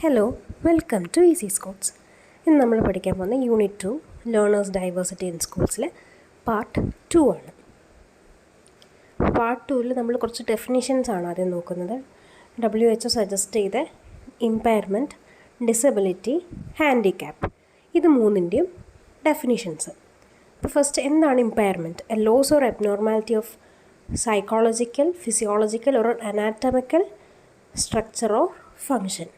Hello, welcome to Easy Schools. ഇന്ന് നമ്മൾ പഠിക്കാൻ പോകുന്ന യൂണിറ്റ് 2 ലേണേഴ്സ് ഡൈവേഴ്സിറ്റി ഇൻ സ്കൂൾസിലെ പാർട്ട് 2 ആണ്. പാർട്ട് 2-ൽ നമ്മൾ കുറച്ച് ഡെഫിനിഷൻസ് ആണ് ആദ്യം നോക്കുന്നത്. WHO സജസ്റ്റ് ചെയ്ത ഇമ്പയർമെൻറ്റ്, ഡിസബിലിറ്റി, ഹാൻഡിക്യാപ്പ്, ഇത് മൂന്നിൻ്റെയും ഡെഫിനിഷൻസ്. അപ്പോൾ ഫസ്റ്റ്, എന്താണ് impairment? A loss or abnormality of psychological, physiological or anatomical structure or function.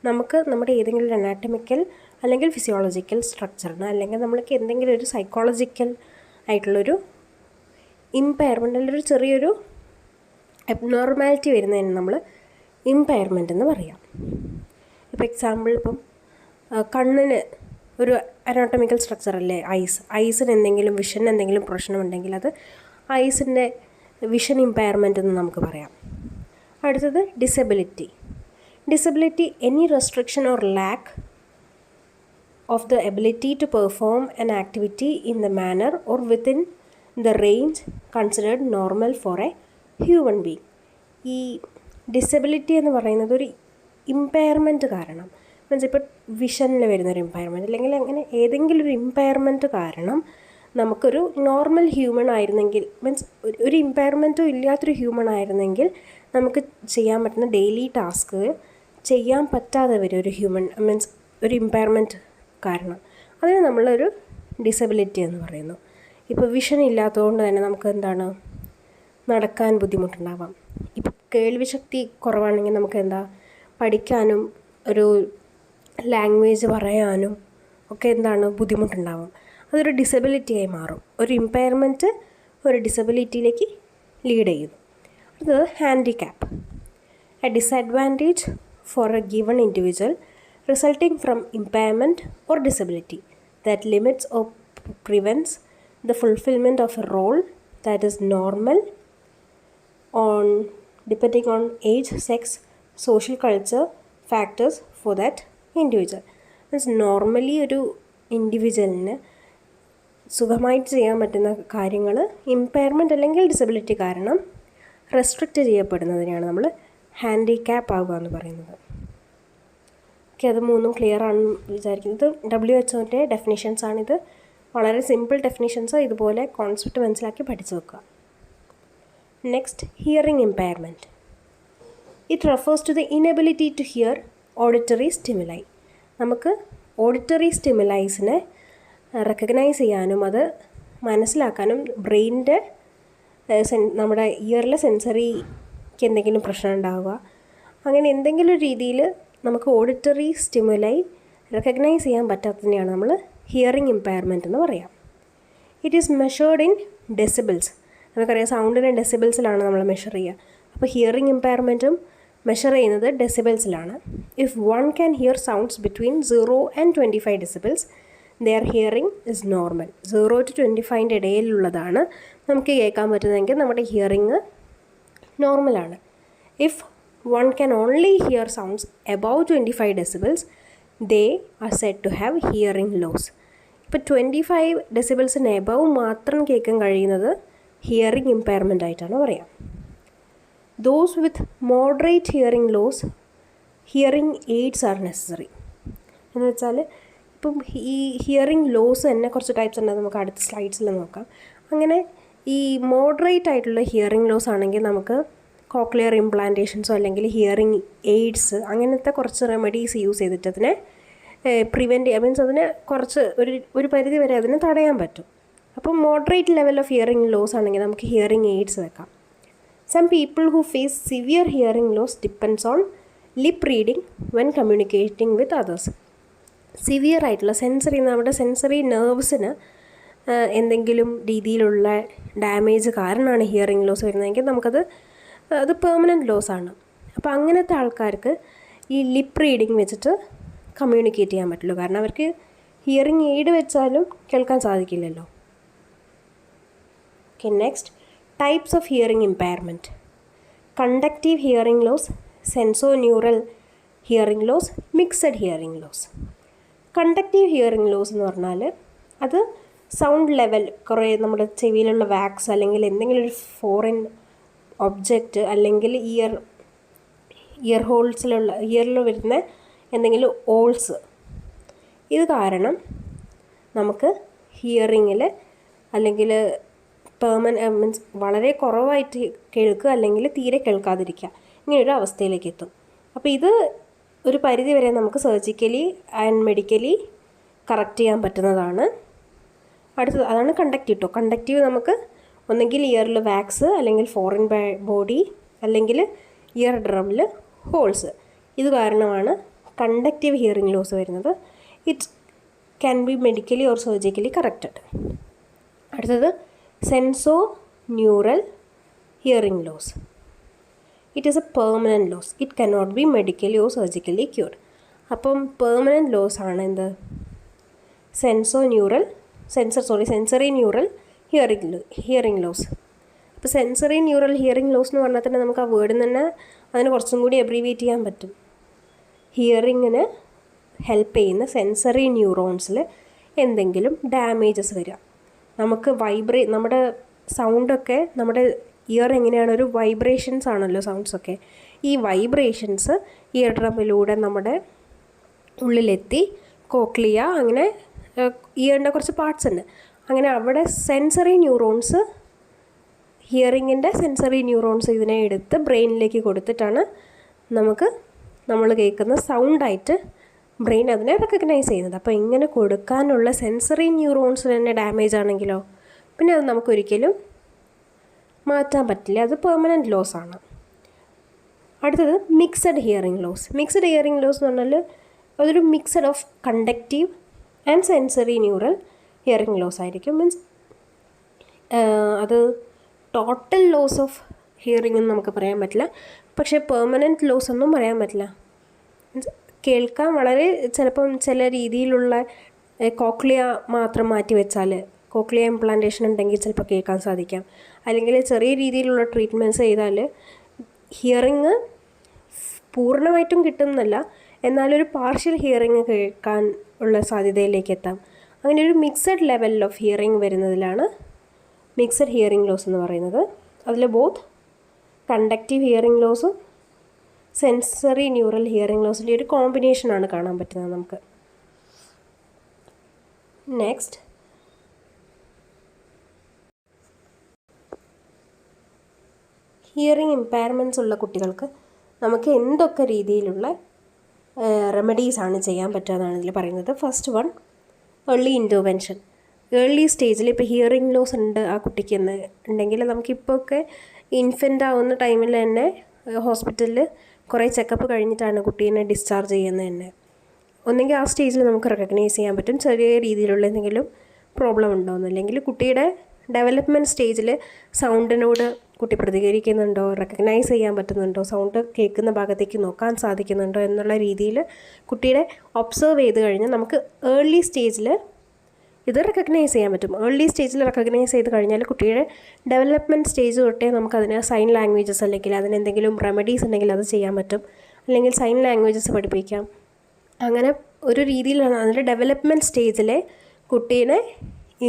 നമുക്ക് നമ്മുടെ ഏതെങ്കിലും ഒരു അനാറ്റമിക്കൽ അല്ലെങ്കിൽ ഫിസിയോളജിക്കൽ സ്ട്രക്ചറിന് അല്ലെങ്കിൽ നമ്മൾക്ക് എന്തെങ്കിലും ഒരു സൈക്കോളജിക്കൽ ആയിട്ടുള്ളൊരു ഇമ്പയർമെൻ്റ് അല്ലെങ്കിൽ ഒരു ചെറിയൊരു അബ്നോർമാലിറ്റി വരുന്നതിന് നമ്മൾ ഇമ്പയർമെൻ്റ് എന്ന് പറയാം. ഇപ്പോൾ എക്സാമ്പിൾ, ഇപ്പം കണ്ണിന് ഒരു അനാട്ടമിക്കൽ സ്ട്രക്ചർ അല്ലേ ഐസിന് എന്തെങ്കിലും വിഷന് എന്തെങ്കിലും പ്രശ്നമുണ്ടെങ്കിൽ അത് ഐസിൻ്റെ വിഷൻ ഇമ്പയർമെൻ്റ് എന്ന് നമുക്ക് പറയാം. അടുത്തത് disability. Disability, any restriction or lack of the ability to perform an activity in the manner or within the range considered normal for a human being. ഈ ഡിസബിലിറ്റി എന്ന് പറയുന്നത് ഒരു ഇമ്പയർമെൻറ്റ് കാരണം, മീൻസ് ഇപ്പോൾ വിഷനിൽ വരുന്നൊരു ഇമ്പയർമെൻറ്റ് അല്ലെങ്കിൽ അങ്ങനെ ഏതെങ്കിലും ഒരു ഇമ്പയർമെൻറ്റ് കാരണം നമുക്കൊരു നോർമൽ ഹ്യൂമൺ ആയിരുന്നെങ്കിൽ, മീൻസ് ഒരു ഇമ്പയർമെൻറ്റും ഇല്ലാത്തൊരു ഹ്യൂമൺ ആയിരുന്നെങ്കിൽ നമുക്ക് ചെയ്യാൻ പറ്റുന്ന ഡെയിലി ടാസ്ക് ചെയ്യാൻ പറ്റാതെ വരും ഒരു ഹ്യൂമൻ, മീൻസ് ഒരു ഇമ്പയർമെൻറ്റ് കാരണം. അതിന് നമ്മളൊരു ഡിസബിലിറ്റി എന്ന് പറയുന്നു. ഇപ്പോൾ വിഷൻ ഇല്ലാത്തതുകൊണ്ട് തന്നെ നമുക്ക് എന്താണ്, നടക്കാൻ ബുദ്ധിമുട്ടുണ്ടാവാം. ഇപ്പോൾ കേൾവി ശക്തി കുറവാണെങ്കിൽ നമുക്ക് എന്താ, പഠിക്കാനും ഒരു ലാംഗ്വേജ് പറയാനും ഒക്കെ എന്താണ് ബുദ്ധിമുട്ടുണ്ടാവും. അതൊരു ഡിസബിലിറ്റിയായി മാറും. ഒരു ഇമ്പയർമെൻറ്റ് ഒരു ഡിസബിലിറ്റിയിലേക്ക് ലീഡ് ചെയ്യുന്നു. അത് handicap, A disadvantage for a given individual resulting from impairment or disability that limits or prevents the fulfillment of a role that is normal on depending on age, sex, social culture factors for that individual. Means normally ഒരു ഇൻഡിവിജ്വലിന് സുഖമായിട്ട് ചെയ്യാൻ പറ്റുന്ന കാര്യങ്ങൾ impairment അല്ലെങ്കിൽ disability കാരണം restrict ചെയ്യപ്പെടുന്നതിനെയാണ് നമ്മൾ handicap ആവുക എന്ന് പറയുന്നത്. ഓക്കെ, അത് മൂന്നും ക്ലിയർ ആണെന്ന് വിചാരിക്കുന്നത്. WHO ഡെഫിനിഷൻസാണിത്. വളരെ സിമ്പിൾ ഡെഫിനിഷൻസ്. ഇതുപോലെ കോൺസെപ്റ്റ് മനസ്സിലാക്കി പഠിച്ചു വെക്കുക. Next, hearing impairment. It refers to the inability to hear auditory stimuli. നമുക്ക് ഓഡിറ്ററി സ്റ്റിമുലൈസിനെ റെക്കഗ്നൈസ് ചെയ്യാനും അത് മനസ്സിലാക്കാനും ബ്രെയിനിൻ്റെ നമ്മുടെ ഇയറിലെ സെൻസറിക്ക് എന്തെങ്കിലും പ്രശ്നം ഉണ്ടാവുക, അങ്ങനെ എന്തെങ്കിലും ഒരു രീതിയിൽ നമുക്ക് ഓഡിറ്ററി സ്റ്റിമുലൈ റെക്കഗ്നൈസ് ചെയ്യാൻ പറ്റാത്തതിനെയാണ് നമ്മൾ ഹിയറിംഗ് ഇമ്പയർമെൻറ്റ് എന്ന് പറയാം. It is measured in decibels. നമുക്കറിയാം സൗണ്ടിനെ ഡെസിബിൾസിലാണ് നമ്മൾ മെഷർ ചെയ്യുക. അപ്പോൾ ഹിയറിംഗ് ഇമ്പയർമെൻറ്റും മെഷർ ചെയ്യുന്നത് ഡെസിബിൾസിലാണ്. If one can hear sounds between 0 and 25 decibels their hearing is normal. 0 to 25 ഇടയിലുള്ളതാണ് നമുക്ക് കേൾക്കാൻ പറ്റുന്നതെങ്കിൽ നമ്മുടെ ഹിയറിംഗ് നോർമലാണ്. If one can only hear sounds above 25 decibels, they are said to have hearing loss. ഇപ്പോൾ 25 ഡെസിബിൾസിന് എബവ് മാത്രം കേൾക്കാൻ കഴിയുന്നത് ഹിയറിംഗ് ഇമ്പയർമെൻ്റ് ആയിട്ടാണ് പറയാം. Those with moderate hearing loss, hearing aids are necessary. എന്ന് വെച്ചാൽ ഇപ്പം ഈ ഹിയറിംഗ് ലോസ് തന്നെ കുറച്ച് ടൈപ്സ് ഉണ്ട്, നമുക്ക് അടുത്ത സ്ലൈഡ്സിൽ നോക്കാം. അങ്ങനെ ഈ മോഡറേറ്റ് ആയിട്ടുള്ള ഹിയറിംഗ് ലോസ് ആണെങ്കിൽ നമുക്ക് കോക്ലിയർ ഇംപ്ലാന്റേഷൻസോ അല്ലെങ്കിൽ ഹിയറിംഗ് എയ്ഡ്സ് അങ്ങനത്തെ കുറച്ച് റെമഡീസ് യൂസ് ചെയ്തിട്ട് അതിനെ പ്രിവെൻറ്റ് ചെയ്യാം. മീൻസ് അതിനെ കുറച്ച് ഒരു പരിധി വരെ അതിനെ തടയാൻ പറ്റും. അപ്പം moderate level of hearing loss ആണെങ്കിൽ നമുക്ക് ഹിയറിംഗ് എയ്ഡ്സ് വെക്കാം. Some people who face severe hearing loss depends on lip reading when communicating with others. Severe ആയിട്ടുള്ള നമ്മുടെ സെൻസറി നെർവ്സിന് എന്തെങ്കിലും രീതിയിലുള്ള ഡാമേജ് കാരണമാണ് ഹിയറിംഗ് ലോസ് വരുന്നതെങ്കിൽ അത് പെർമനൻറ്റ് ലോസ് ആണ്. അപ്പോൾ അങ്ങനത്തെ ആൾക്കാർക്ക് ഈ ലിപ്പ് റീഡിങ് വെച്ചിട്ട് കമ്മ്യൂണിക്കേറ്റ് ചെയ്യാൻ പറ്റുള്ളൂ. കാരണം അവർക്ക് ഹിയറിംഗ് എയ്ഡ് വെച്ചാലും കേൾക്കാൻ സാധിക്കില്ലല്ലോ. Okay, next, types of hearing impairment. Conductive hearing loss, sensorineural hearing loss, mixed hearing loss. Conductive hearing loss എന്ന് പറഞ്ഞാൽ അത് സൗണ്ട് ലെവൽ കുറേ നമ്മുടെ ചെവിയിലുള്ള വാക്സ് അല്ലെങ്കിൽ എന്തെങ്കിലും ഒരു ഫോറിൻ ഒബ്ജക്റ്റ് അല്ലെങ്കിൽ ഇയർ ഹോൾസിലുള്ള ഇയറിൽ വരുന്ന എന്തെങ്കിലും ഓൾസ്, ഇത് കാരണം നമുക്ക് ഹിയറിങ്ങിൽ അല്ലെങ്കിൽ മീൻസ് വളരെ കുറവായിട്ട് കേൾക്കുക അല്ലെങ്കിൽ തീരെ കേൾക്കാതിരിക്കുക, ഇങ്ങനൊരു അവസ്ഥയിലേക്ക് എത്തും. അപ്പോൾ ഇത് ഒരു പരിധി വരെ നമുക്ക് സർജിക്കലി ആൻഡ് മെഡിക്കലി കറക്റ്റ് ചെയ്യാൻ പറ്റുന്നതാണ്. അടുത്തത് അതാണ് കണ്ടക്റ്റീവ്. കണ്ടക്റ്റീവ് നമുക്ക് ഒന്നെങ്കിൽ ഇയറിൽ വാക്സ്, അല്ലെങ്കിൽ ഫോറിൻ ബോഡി, അല്ലെങ്കിൽ ഇയർ ഡ്രമ്മിൽ ഹോൾസ്. ഇത് കാരണമാണ് കണ്ടക്റ്റീവ് ഹിയറിംഗ് ലോസ് വരുന്നത്. It can be medically or surgically corrected. അടുത്തത് sensorineural hearing loss. It is a permanent loss. It cannot be medically or surgically cured. അപ്പം permanent loss ആണ് എന്ത്? Sensory neural hearing loss. അപ്പോൾ sensory neural hearing loss എന്ന് പറഞ്ഞാൽ തന്നെ നമുക്ക് ആ വേർഡിൽ തന്നെ അതിന് കുറച്ചും കൂടി അബ്രീവിയേറ്റ് ചെയ്യാൻ പറ്റും. ഹിയറിങ്ങിന് ഹെൽപ്പ് ചെയ്യുന്ന സെൻസറി ന്യൂറോൺസിൽ എന്തെങ്കിലും ഡാമേജസ് വരിക, നമുക്ക് നമ്മുടെ സൗണ്ടൊക്കെ, നമ്മുടെ ഇയർ എങ്ങനെയാണ്, ഒരു വൈബ്രേഷൻസ് ആണല്ലോ സൗണ്ട്സൊക്കെ. ഈ വൈബ്രേഷൻസ് ഇയർ ഡ്രമ്മിലൂടെ നമ്മുടെ ഉള്ളിലെത്തി കോക്ലിയ, അങ്ങനെ ഇയറിൻ്റെ കുറച്ച് പാർട്സ് ഉണ്ട്, അങ്ങനെ അവിടെ സെൻസറി ന്യൂറോൺസ്, ഹിയറിങ്ങിൻ്റെ സെൻസറി ന്യൂറോൺസ് ഇതിനെ എടുത്ത് ബ്രെയിനിലേക്ക് കൊടുത്തിട്ടാണ് നമ്മൾ കേൾക്കുന്ന സൗണ്ടായിട്ട് ബ്രെയിൻ അതിനെ റെക്കഗ്നൈസ് ചെയ്യുന്നത്. അപ്പോൾ ഇങ്ങനെ കൊടുക്കാനുള്ള സെൻസറി ന്യൂറോൺസ് തന്നെ ഡാമേജ് ആണെങ്കിലോ പിന്നെ അത് നമുക്കൊരിക്കലും മാറ്റാൻ പറ്റില്ല, അത് പെർമനൻറ്റ് ലോസ് ആണ്. അടുത്തത് mixed hearing loss. Mixed hearing loss എന്ന് പറഞ്ഞാൽ അതൊരു mixed of conductive and sensory neural hearing loss ആയിരിക്കും. മീൻസ് അത് ടോട്ടൽ ലോസ് ഓഫ് ഹിയറിംഗ് എന്ന് നമുക്ക് പറയാൻ പറ്റില്ല, പക്ഷേ പെർമനൻറ്റ് ലോസ് ഒന്നും പറയാൻ പറ്റില്ല. മീൻസ് കേൾക്കാൻ വളരെ ചിലപ്പം ചില രീതിയിലുള്ള കോക്ലിയ മാത്രം മാറ്റി വെച്ചാൽ, കോക്ലിയ ഇംപ്ലാന്റേഷൻ ഉണ്ടെങ്കിൽ ചിലപ്പോൾ കേൾക്കാൻ സാധിക്കാം, അല്ലെങ്കിൽ ചെറിയ രീതിയിലുള്ള ട്രീറ്റ്മെൻറ്റ്സ് ചെയ്താൽ ഹിയറിങ് പൂർണ്ണമായിട്ടും കിട്ടുന്നല്ല, എന്നാലൊരു പാർഷ്യൽ ഹിയറിങ് കേൾക്കാൻ ഉള്ള സാധ്യതയിലേക്ക് എത്താം. അങ്ങനെ ഒരു മിക്സഡ് ലെവൽ ഓഫ് ഹിയറിങ് വരുന്നതിലാണ് മിക്സഡ് ഹിയറിംഗ് ലോസ് എന്ന് പറയുന്നത്. അതിൽ ബോത്ത് കണ്ടക്റ്റീവ് ഹിയറിംഗ് ലോസും സെൻസറി ന്യൂറൽ ഹിയറിംഗ് ലോസിൻ്റെ ഒരു കോമ്പിനേഷനാണ് കാണാൻ പറ്റുന്നത് നമുക്ക്. നെക്സ്റ്റ് ഹിയറിംഗ് ഇമ്പയർമെൻറ്റ്സ് ഉള്ള കുട്ടികൾക്ക് നമുക്ക് എന്തൊക്കെ രീതിയിലുള്ള റെമഡീസാണ് ചെയ്യാൻ പറ്റുക എന്നാണ് ഇതിൽ പറയുന്നത്. First one, early intervention. Early സ്റ്റേജിൽ ഇപ്പോൾ ഹിയറിംഗ് ലോസ് ഉണ്ട് ആ കുട്ടിക്ക് എന്ന് ഉണ്ടെങ്കിൽ നമുക്കിപ്പോൾ ഒക്കെ ഇൻഫൻ്റ് ആവുന്ന ടൈമിൽ തന്നെ ഹോസ്പിറ്റലിൽ കുറേ ചെക്കപ്പ് കഴിഞ്ഞിട്ടാണ് കുട്ടീനെ ഡിസ്ചാർജ് ചെയ്യുന്നത് തന്നെ. ഒന്നെങ്കിൽ ആ സ്റ്റേജിൽ നമുക്ക് റെക്കഗ്നൈസ് ചെയ്യാൻ പറ്റും ചെറിയ രീതിയിലുള്ള എന്തെങ്കിലും പ്രോബ്ലം ഉണ്ടോയെന്ന്, അല്ലെങ്കിൽ കുട്ടിയുടെ ഡെവലപ്മെൻറ്റ് സ്റ്റേജിൽ സൗണ്ടിനോട് കുട്ടി പ്രതികരിക്കുന്നുണ്ടോ, റെക്കഗ്നൈസ് ചെയ്യാൻ പറ്റുന്നുണ്ടോ, സൗണ്ട് കേൾക്കുന്ന ഭാഗത്തേക്ക് നോക്കാൻ സാധിക്കുന്നുണ്ടോ എന്നുള്ള രീതിയിൽ കുട്ടിയുടെ ഒബ്സർവ് ചെയ്ത് കഴിഞ്ഞാൽ നമുക്ക് ഏർലി സ്റ്റേജിൽ ഇത് റെക്കഗ്നൈസ് ചെയ്യാൻ പറ്റും. ഏർലി സ്റ്റേജിൽ റെക്കഗ്നൈസ് ചെയ്ത് കഴിഞ്ഞാൽ കുട്ടിയുടെ ഡെവലപ്മെൻറ്റ് സ്റ്റേജ് തൊട്ടേ നമുക്കതിന് സൈൻ ലാംഗ്വേജസ് അല്ലെങ്കിൽ അതിനെന്തെങ്കിലും റെമഡീസ് ഉണ്ടെങ്കിൽ അത് ചെയ്യാൻ പറ്റും, അല്ലെങ്കിൽ സൈൻ ലാംഗ്വേജസ് പഠിപ്പിക്കാം. അങ്ങനെ ഒരു രീതിയിലാണ് അതിൻ്റെ ഡെവലപ്മെൻറ്റ് സ്റ്റേജിലെ കുട്ടീനെ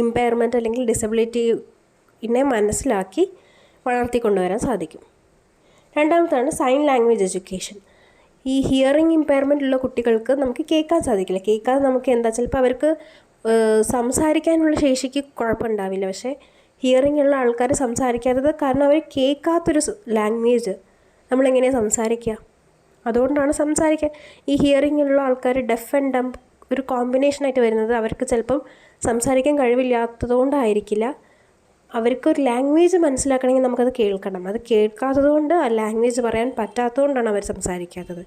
ഇമ്പയർമെൻറ്റ് അല്ലെങ്കിൽ ഡിസബിലിറ്റിനെ മനസ്സിലാക്കി വളർത്തിക്കൊണ്ടുവരാൻ സാധിക്കും. രണ്ടാമത്താണ് സൈൻ ലാംഗ്വേജ് എഡ്യൂക്കേഷൻ. ഈ ഹിയറിംഗ് ഇമ്പയർമെൻ്റ് ഉള്ള കുട്ടികൾക്ക് നമുക്ക് കേൾക്കാൻ സാധിക്കില്ല. കേൾക്കാതെ നമുക്ക് എന്താ ചിലപ്പോൾ അവർക്ക് സംസാരിക്കാനുള്ള ശേഷിക്ക് കുഴപ്പമുണ്ടാവില്ല, പക്ഷേ ഹിയറിംഗ് ഉള്ള ആൾക്കാർ സംസാരിക്കാത്തത് കാരണം അവർ കേൾക്കാത്തൊരു ലാംഗ്വേജ് നമ്മളെങ്ങനെയാണ് സംസാരിക്കുക, അതുകൊണ്ടാണ് സംസാരിക്കുക. ഈ ഹിയറിംഗ് ഉള്ള ആൾക്കാർ ഡെഫ് ആൻഡ് ഡംബ് ഒരു കോമ്പിനേഷനായിട്ട് വരുന്നത് അവർക്ക് ചിലപ്പം സംസാരിക്കാൻ കഴിവില്ലാത്തതുകൊണ്ടായിരിക്കില്ല, അവർക്കൊരു ലാംഗ്വേജ് മനസ്സിലാക്കണമെങ്കിൽ നമുക്കത് കേൾക്കണം. അത് കേൾക്കാത്തത് കൊണ്ട് ആ ലാംഗ്വേജ് പറയാൻ പറ്റാത്തതുകൊണ്ടാണ് അവർ സംസാരിക്കാത്തത്.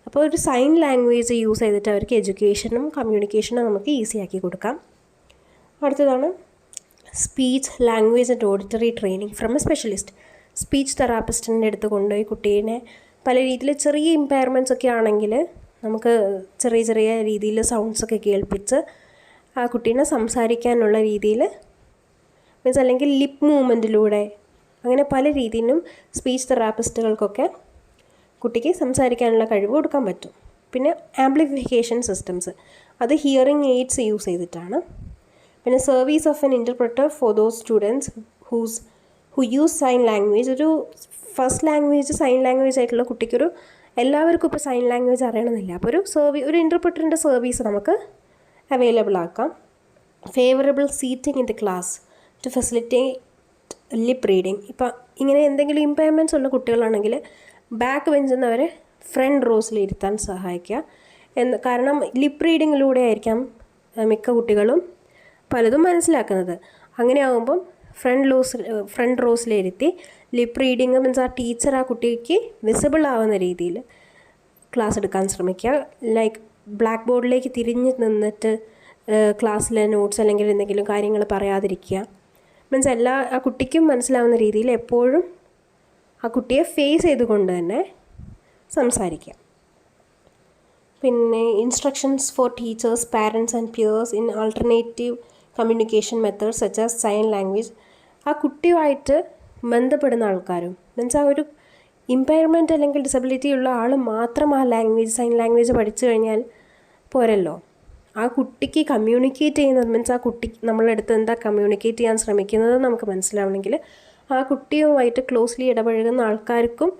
അപ്പോൾ ഒരു സൈൻ ലാംഗ്വേജ് യൂസ് ചെയ്തിട്ട് അവർക്ക് എഡ്യൂക്കേഷനും കമ്മ്യൂണിക്കേഷനും നമുക്ക് ഈസി ആക്കി കൊടുക്കാം. അടുത്തതാണ് speech language and auditory training from a specialist. Speech തെറാപ്പിസ്റ്റിൻ്റെ അടുത്ത് കൊണ്ടുപോയി കുട്ടീനെ പല രീതിയിൽ ചെറിയ ഇമ്പയർമെൻറ്റ്സ് ഒക്കെ ആണെങ്കിൽ നമുക്ക് ചെറിയ ചെറിയ രീതിയിൽ സൗണ്ട്സൊക്കെ കേൾപ്പിച്ച് ആ കുട്ടീനെ സംസാരിക്കാനുള്ള രീതിയിൽ മീൻസ് അല്ലെങ്കിൽ ലിപ്പ് മൂവ്മെൻറ്റിലൂടെ അങ്ങനെ പല രീതിയിലും സ്പീച്ച് തെറാപ്പിസ്റ്റുകൾക്കൊക്കെ കുട്ടിക്ക് സംസാരിക്കാനുള്ള കഴിവ് കൊടുക്കാൻ പറ്റും. പിന്നെ ആംപ്ലിഫിക്കേഷൻ സിസ്റ്റംസ്, അത് ഹിയറിംഗ് എയ്ഡ്സ് യൂസ് ചെയ്തിട്ടാണ്. പിന്നെ service of an interpreter for those students who use sign language. ഒരു ഫസ്റ്റ് ലാംഗ്വേജ് സൈൻ ലാംഗ്വേജ് ആയിട്ടുള്ള കുട്ടിക്കൊരു എല്ലാവർക്കും ഇപ്പോൾ സൈൻ ലാംഗ്വേജ് അറിയണമെന്നില്ല. അപ്പോൾ ഒരു ഇൻ്റർപ്രിറ്ററിൻ്റെ സർവീസ് നമുക്ക് അവൈലബിൾ ആക്കാം. Favourable seating in the class to facilitate lip reading. ഇപ്പം ഇങ്ങനെ എന്തെങ്കിലും ഇമ്പയർമെൻറ്റ്സ് ഉള്ള കുട്ടികളാണെങ്കിൽ ബാക്ക് ബെഞ്ചിൽ നിന്ന് അവരെ ഫ്രണ്ട് റോസിൽ ഇരുത്താൻ സഹായിക്കുക. കാരണം ലിപ്പ് റീഡിങ്ങിലൂടെ ആയിരിക്കാം മിക്ക കുട്ടികളും പലതും മനസ്സിലാക്കുന്നത്. അങ്ങനെ ആകുമ്പം ഫ്രണ്ട് റോസിലിരുത്തി ലിപ്പ് റീഡിങ് മീൻസ് ആ ടീച്ചർ ആ കുട്ടിക്ക് വിസിബിൾ ആവുന്ന രീതിയിൽ ക്ലാസ് എടുക്കാൻ ശ്രമിക്കുക. ലൈക്ക് ബ്ലാക്ക് ബോർഡിലേക്ക് തിരിഞ്ഞ് നിന്നിട്ട് ക്ലാസ്സിലെ നോട്ട്സ് അല്ലെങ്കിൽ എന്തെങ്കിലും കാര്യങ്ങൾ പറയാതിരിക്കുക. മീൻസ് ആ കുട്ടിക്കും മനസ്സിലാവുന്ന രീതിയിൽ എപ്പോഴും ആ കുട്ടിയെ ഫേസ് ചെയ്തുകൊണ്ട് തന്നെ സംസാരിക്കുക. പിന്നെ instructions for teachers, parents and peers in alternative communication methods such as sign language. ആ കുട്ടിയുമായിട്ട് ബന്ധപ്പെടുന്ന ആൾക്കാരും മീൻസ് ആ ഒരു ഇമ്പയർമെൻറ്റ് അല്ലെങ്കിൽ ഡിസബിലിറ്റി ഉള്ള ആൾ മാത്രം ആ സൈൻ ലാംഗ്വേജ് പഠിച്ചു കഴിഞ്ഞാൽ പോരല്ലോ. ആ കുട്ടിക്ക് കമ്മ്യൂണിക്കേറ്റ് ചെയ്യുന്നത് മീൻസ് ആ കുട്ടി നമ്മളടുത്ത് എന്താ കമ്മ്യൂണിക്കേറ്റ് ചെയ്യാൻ ശ്രമിക്കുന്നത് നമുക്ക് മനസ്സിലാവണമെങ്കിൽ ആ കുട്ടിയുമായിട്ട് ക്ലോസ്ലി ഇടപഴകുന്ന ആൾക്കാർക്കും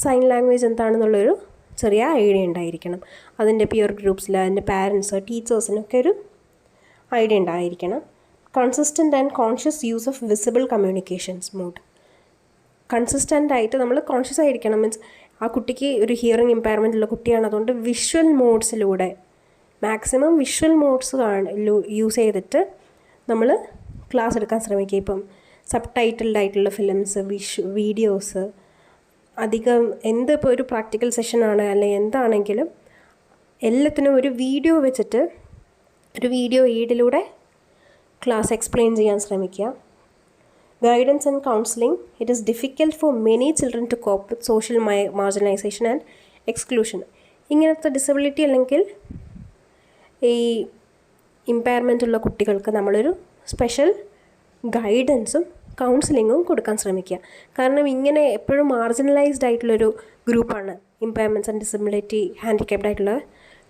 സൈൻ ലാംഗ്വേജ് എന്താണെന്നുള്ളൊരു ചെറിയ ഐഡിയ ഉണ്ടായിരിക്കണം. അതിൻ്റെ പിയർ ഗ്രൂപ്പ്സിൽ അതിൻ്റെ പാരൻസ് ടീച്ചേഴ്സിനൊക്കെ ഒരു ഐഡിയ ഉണ്ടായിരിക്കണം. Consistent and conscious use of visible communications mode. Consistent ആയിട്ട് നമ്മൾ കോൺഷ്യസ് ആയിരിക്കണം. മീൻസ് ആ കുട്ടിക്ക് ഒരു ഹിയറിംഗ് ഇമ്പയർമെൻ്റ് ഉള്ള കുട്ടിയാണ്. അതുകൊണ്ട് വിഷ്വൽ മോഡ്സിലൂടെ മാക്സിമം വിഷ്വൽ മോഡ്സ് യൂസ് ചെയ്തിട്ട് നമ്മൾ ക്ലാസ് എടുക്കാൻ ശ്രമിക്കുക. ഇപ്പം സബ് ടൈറ്റിൽഡ് ആയിട്ടുള്ള ഫിലിംസ്, വീഡിയോസ്, അധികം ഇപ്പോൾ ഒരു പ്രാക്ടിക്കൽ സെഷനാണ് അല്ലെങ്കിൽ എന്താണെങ്കിലും എല്ലാത്തിനും ഒരു വീഡിയോ വെച്ചിട്ട് ഒരു വീഡിയോ എയ്ഡിലൂടെ ക്ലാസ് എക്സ്പ്ലെയിൻ ചെയ്യാൻ ശ്രമിക്കുക. Guidance and counselling. It is difficult for many children to cope with social marginalisation and exclusion. ഇങ്ങനത്തെ ഡിസബിലിറ്റി അല്ലെങ്കിൽ ഈ ഇമ്പയർമെൻ്റ് ഉള്ള കുട്ടികൾക്ക് നമ്മളൊരു സ്പെഷ്യൽ ഗൈഡൻസും കൗൺസിലിങ്ങും കൊടുക്കാൻ ശ്രമിക്കുക. കാരണം ഇങ്ങനെ എപ്പോഴും മാർജിനലൈസ്ഡ് ആയിട്ടുള്ളൊരു ഗ്രൂപ്പാണ് ഇമ്പയർമെൻറ്റ്സ് ആൻഡ് ഡിസബിലിറ്റി ഹാൻഡിക്യാപ്ഡ് ആയിട്ടുള്ള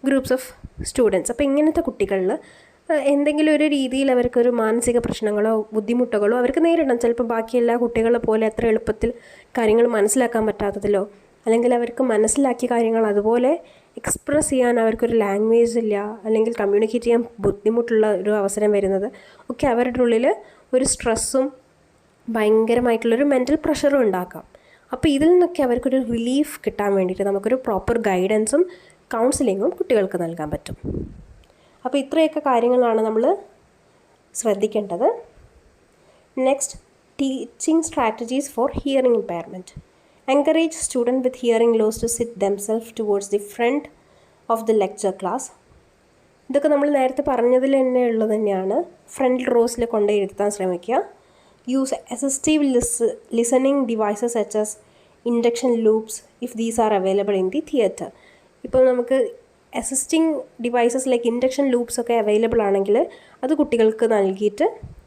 ഗ്രൂപ്പ്സ് ഓഫ് സ്റ്റുഡൻസ്. അപ്പോൾ ഇങ്ങനത്തെ കുട്ടികളിൽ എന്തെങ്കിലും ഒരു രീതിയിൽ അവർക്കൊരു മാനസിക പ്രശ്നങ്ങളോ ബുദ്ധിമുട്ടുകളോ അവർക്ക് നേരിടണം. ചിലപ്പോൾ ബാക്കി എല്ലാ കുട്ടികളെ പോലെ അത്ര എളുപ്പത്തിൽ കാര്യങ്ങൾ മനസ്സിലാക്കാൻ പറ്റാത്തതിലോ അല്ലെങ്കിൽ അവർക്ക് മനസ്സിലാക്കിയ കാര്യങ്ങൾ അതുപോലെ എക്സ്പ്രസ് ചെയ്യാൻ അവർക്കൊരു ലാംഗ്വേജ് ഇല്ല അല്ലെങ്കിൽ കമ്മ്യൂണിക്കേറ്റ് ചെയ്യാൻ ബുദ്ധിമുട്ടുള്ള ഒരു അവസരം വരുന്നത് ഒക്കെ അവരുടെ ഉള്ളിൽ ഒരു സ്ട്രെസ്സും ഭയങ്കരമായിട്ടുള്ളൊരു മെൻ്റൽ പ്രഷറും ഉണ്ടാക്കാം. അപ്പോൾ ഇതിൽ നിന്നൊക്കെ അവർക്കൊരു റിലീഫ് കിട്ടാൻ വേണ്ടിയിട്ട് നമുക്കൊരു പ്രോപ്പർ ഗൈഡൻസും കൗൺസിലിങ്ങും കുട്ടികൾക്ക് നൽകാൻ പറ്റും. അപ്പോൾ ഇത്രയൊക്കെ കാര്യങ്ങളാണ് നമ്മൾ ശ്രദ്ധിക്കേണ്ടത്. Next, teaching strategies for hearing impairment. Encourage student with hearing loss to sit themselves towards the front of the lecture class. ഇതൊക്കെ നമ്മൾ നേരത്തെ പറഞ്ഞതിൽ തന്നെ ഉള്ളത് തന്നെയാണ്. ഫ്രണ്ട് റോസിൽ കൊണ്ടുപോയിരുത്താൻ ശ്രമിക്കുക. Use assistive listening devices such as induction loops if these are available in the theatre. ഇപ്പോൾ നമുക്ക് assisting devices like induction loops ഒക്കെ അവൈലബിൾ ആണെങ്കിൽ അത് കുട്ടികൾക്ക് നൽകിയിട്ട്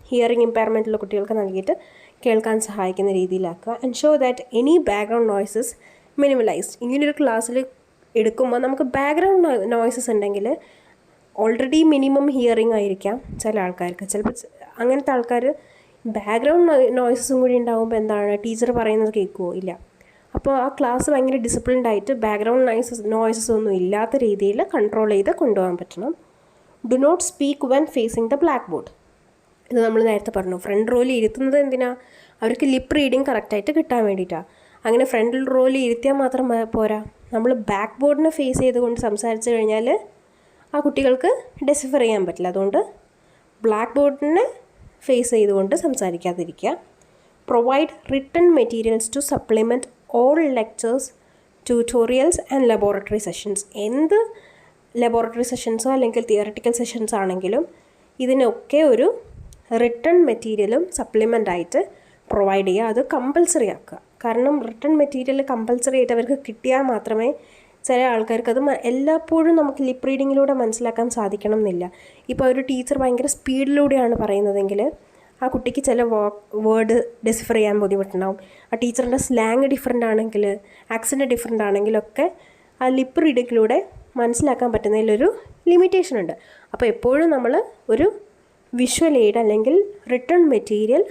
ഹിയറിംഗ് ഇമ്പയർമെൻറ്റുള്ള കുട്ടികൾക്ക് നൽകിയിട്ട് കേൾക്കാൻ സഹായിക്കുന്ന രീതിയിലാക്കുക. Ensure that any background noises minimalised. ഇങ്ങനൊരു ക്ലാസ്സിൽ എടുക്കുമ്പോൾ നമുക്ക് ബാക്ക്ഗ്രൗണ്ട് നോയ്സസ് ഉണ്ടെങ്കിൽ ഓൾറെഡി മിനിമം ഹിയറിംഗ് ആയിരിക്കാം ചില ആൾക്കാർക്ക്. ചിലപ്പോൾ അങ്ങനത്തെ ആൾക്കാർ ബാക്ക്ഗ്രൗണ്ട് നോയ്സസും കൂടി ഉണ്ടാകുമ്പോൾ എന്താണ് ടീച്ചർ പറയുന്നത് കേൾക്കുമോ? ഇല്ല. അപ്പോൾ ആ ക്ലാസ് ഭയങ്കര ഡിസിപ്ലിൻഡ് ആയിട്ട് ബാക്ക്ഗ്രൗണ്ട് നോയ്സസ് ഒന്നും ഇല്ലാത്ത രീതിയിൽ കൺട്രോൾ ചെയ്ത് കൊണ്ടുപോകാൻ പറ്റണം. Do not speak when facing the blackboard. ഇത് നമ്മൾ നേരത്തെ പറഞ്ഞു. ഫ്രണ്ട് റോയിൽ ഇരുത്തുന്നത് എന്തിനാ? അവർക്ക് ലിപ്പ് റീഡിങ് കറക്റ്റായിട്ട് കിട്ടാൻ വേണ്ടിയിട്ടാണ്. അങ്ങനെ ഫ്രണ്ട് റോയിൽ ഇരുത്തിയാൽ മാത്രം പോരാ, നമ്മൾ ബാക്ക് ബോർഡിനെ ഫേസ് ചെയ്തുകൊണ്ട് സംസാരിച്ച് കഴിഞ്ഞാൽ ആ കുട്ടികൾക്ക് ഡെസിഫർ ചെയ്യാൻ പറ്റില്ല. അതുകൊണ്ട് ബ്ലാക്ക് ബോർഡിനെ ഫേസ് ചെയ്തുകൊണ്ട് സംസാരിക്കാതിരിക്കുക. Provide written materials to supplement all lectures, tutorials and laboratory sessions. എന്ത് ലബോറട്ടറി സെഷൻസോ അല്ലെങ്കിൽ തിയററ്റിക്കൽ സെഷൻസ് ആണെങ്കിലും ഇതിനൊക്കെ ഒരു റിട്ടൺ മെറ്റീരിയലും സപ്ലിമെൻ്റ് ആയിട്ട് പ്രൊവൈഡ് ചെയ്യുക. അത് കമ്പൽസറി ആക്കുക. കാരണം റിട്ടൺ മെറ്റീരിയൽ കമ്പൽസറി ആയിട്ട് അവർക്ക് കിട്ടിയാൽ മാത്രമേ ചില ആൾക്കാർക്ക് അത് എല്ലായ്പ്പോഴും നമുക്ക് ലിപ്പ് റീഡിങ്ങിലൂടെ മനസ്സിലാക്കാൻ സാധിക്കണം എന്നില്ല. ഇപ്പോൾ ഒരു ടീച്ചർ ഭയങ്കര സ്പീഡിലൂടെയാണ് പറയുന്നതെങ്കിൽ ആ കുട്ടിക്ക് ചില വേർഡ് ഡെസിഫർ ചെയ്യാൻ ബുദ്ധിമുട്ടുണ്ടാവും. ആ ടീച്ചറിൻ്റെ സ്ലാങ് ഡിഫറെൻ്റ് ആണെങ്കിൽ, ആക്സെൻറ്റ് ഡിഫറെൻ്റ് ആണെങ്കിലൊക്കെ ആ ലിപ്പ് റീഡിങ്ങിലൂടെ മനസ്സിലാക്കാൻ പറ്റുന്നതിലൊരു ലിമിറ്റേഷൻ ഉണ്ട്. അപ്പോൾ എപ്പോഴും നമ്മൾ ഒരു വിഷ്വൽ എയ്ഡ് അല്ലെങ്കിൽ റിട്ടൺ മെറ്റീരിയൽ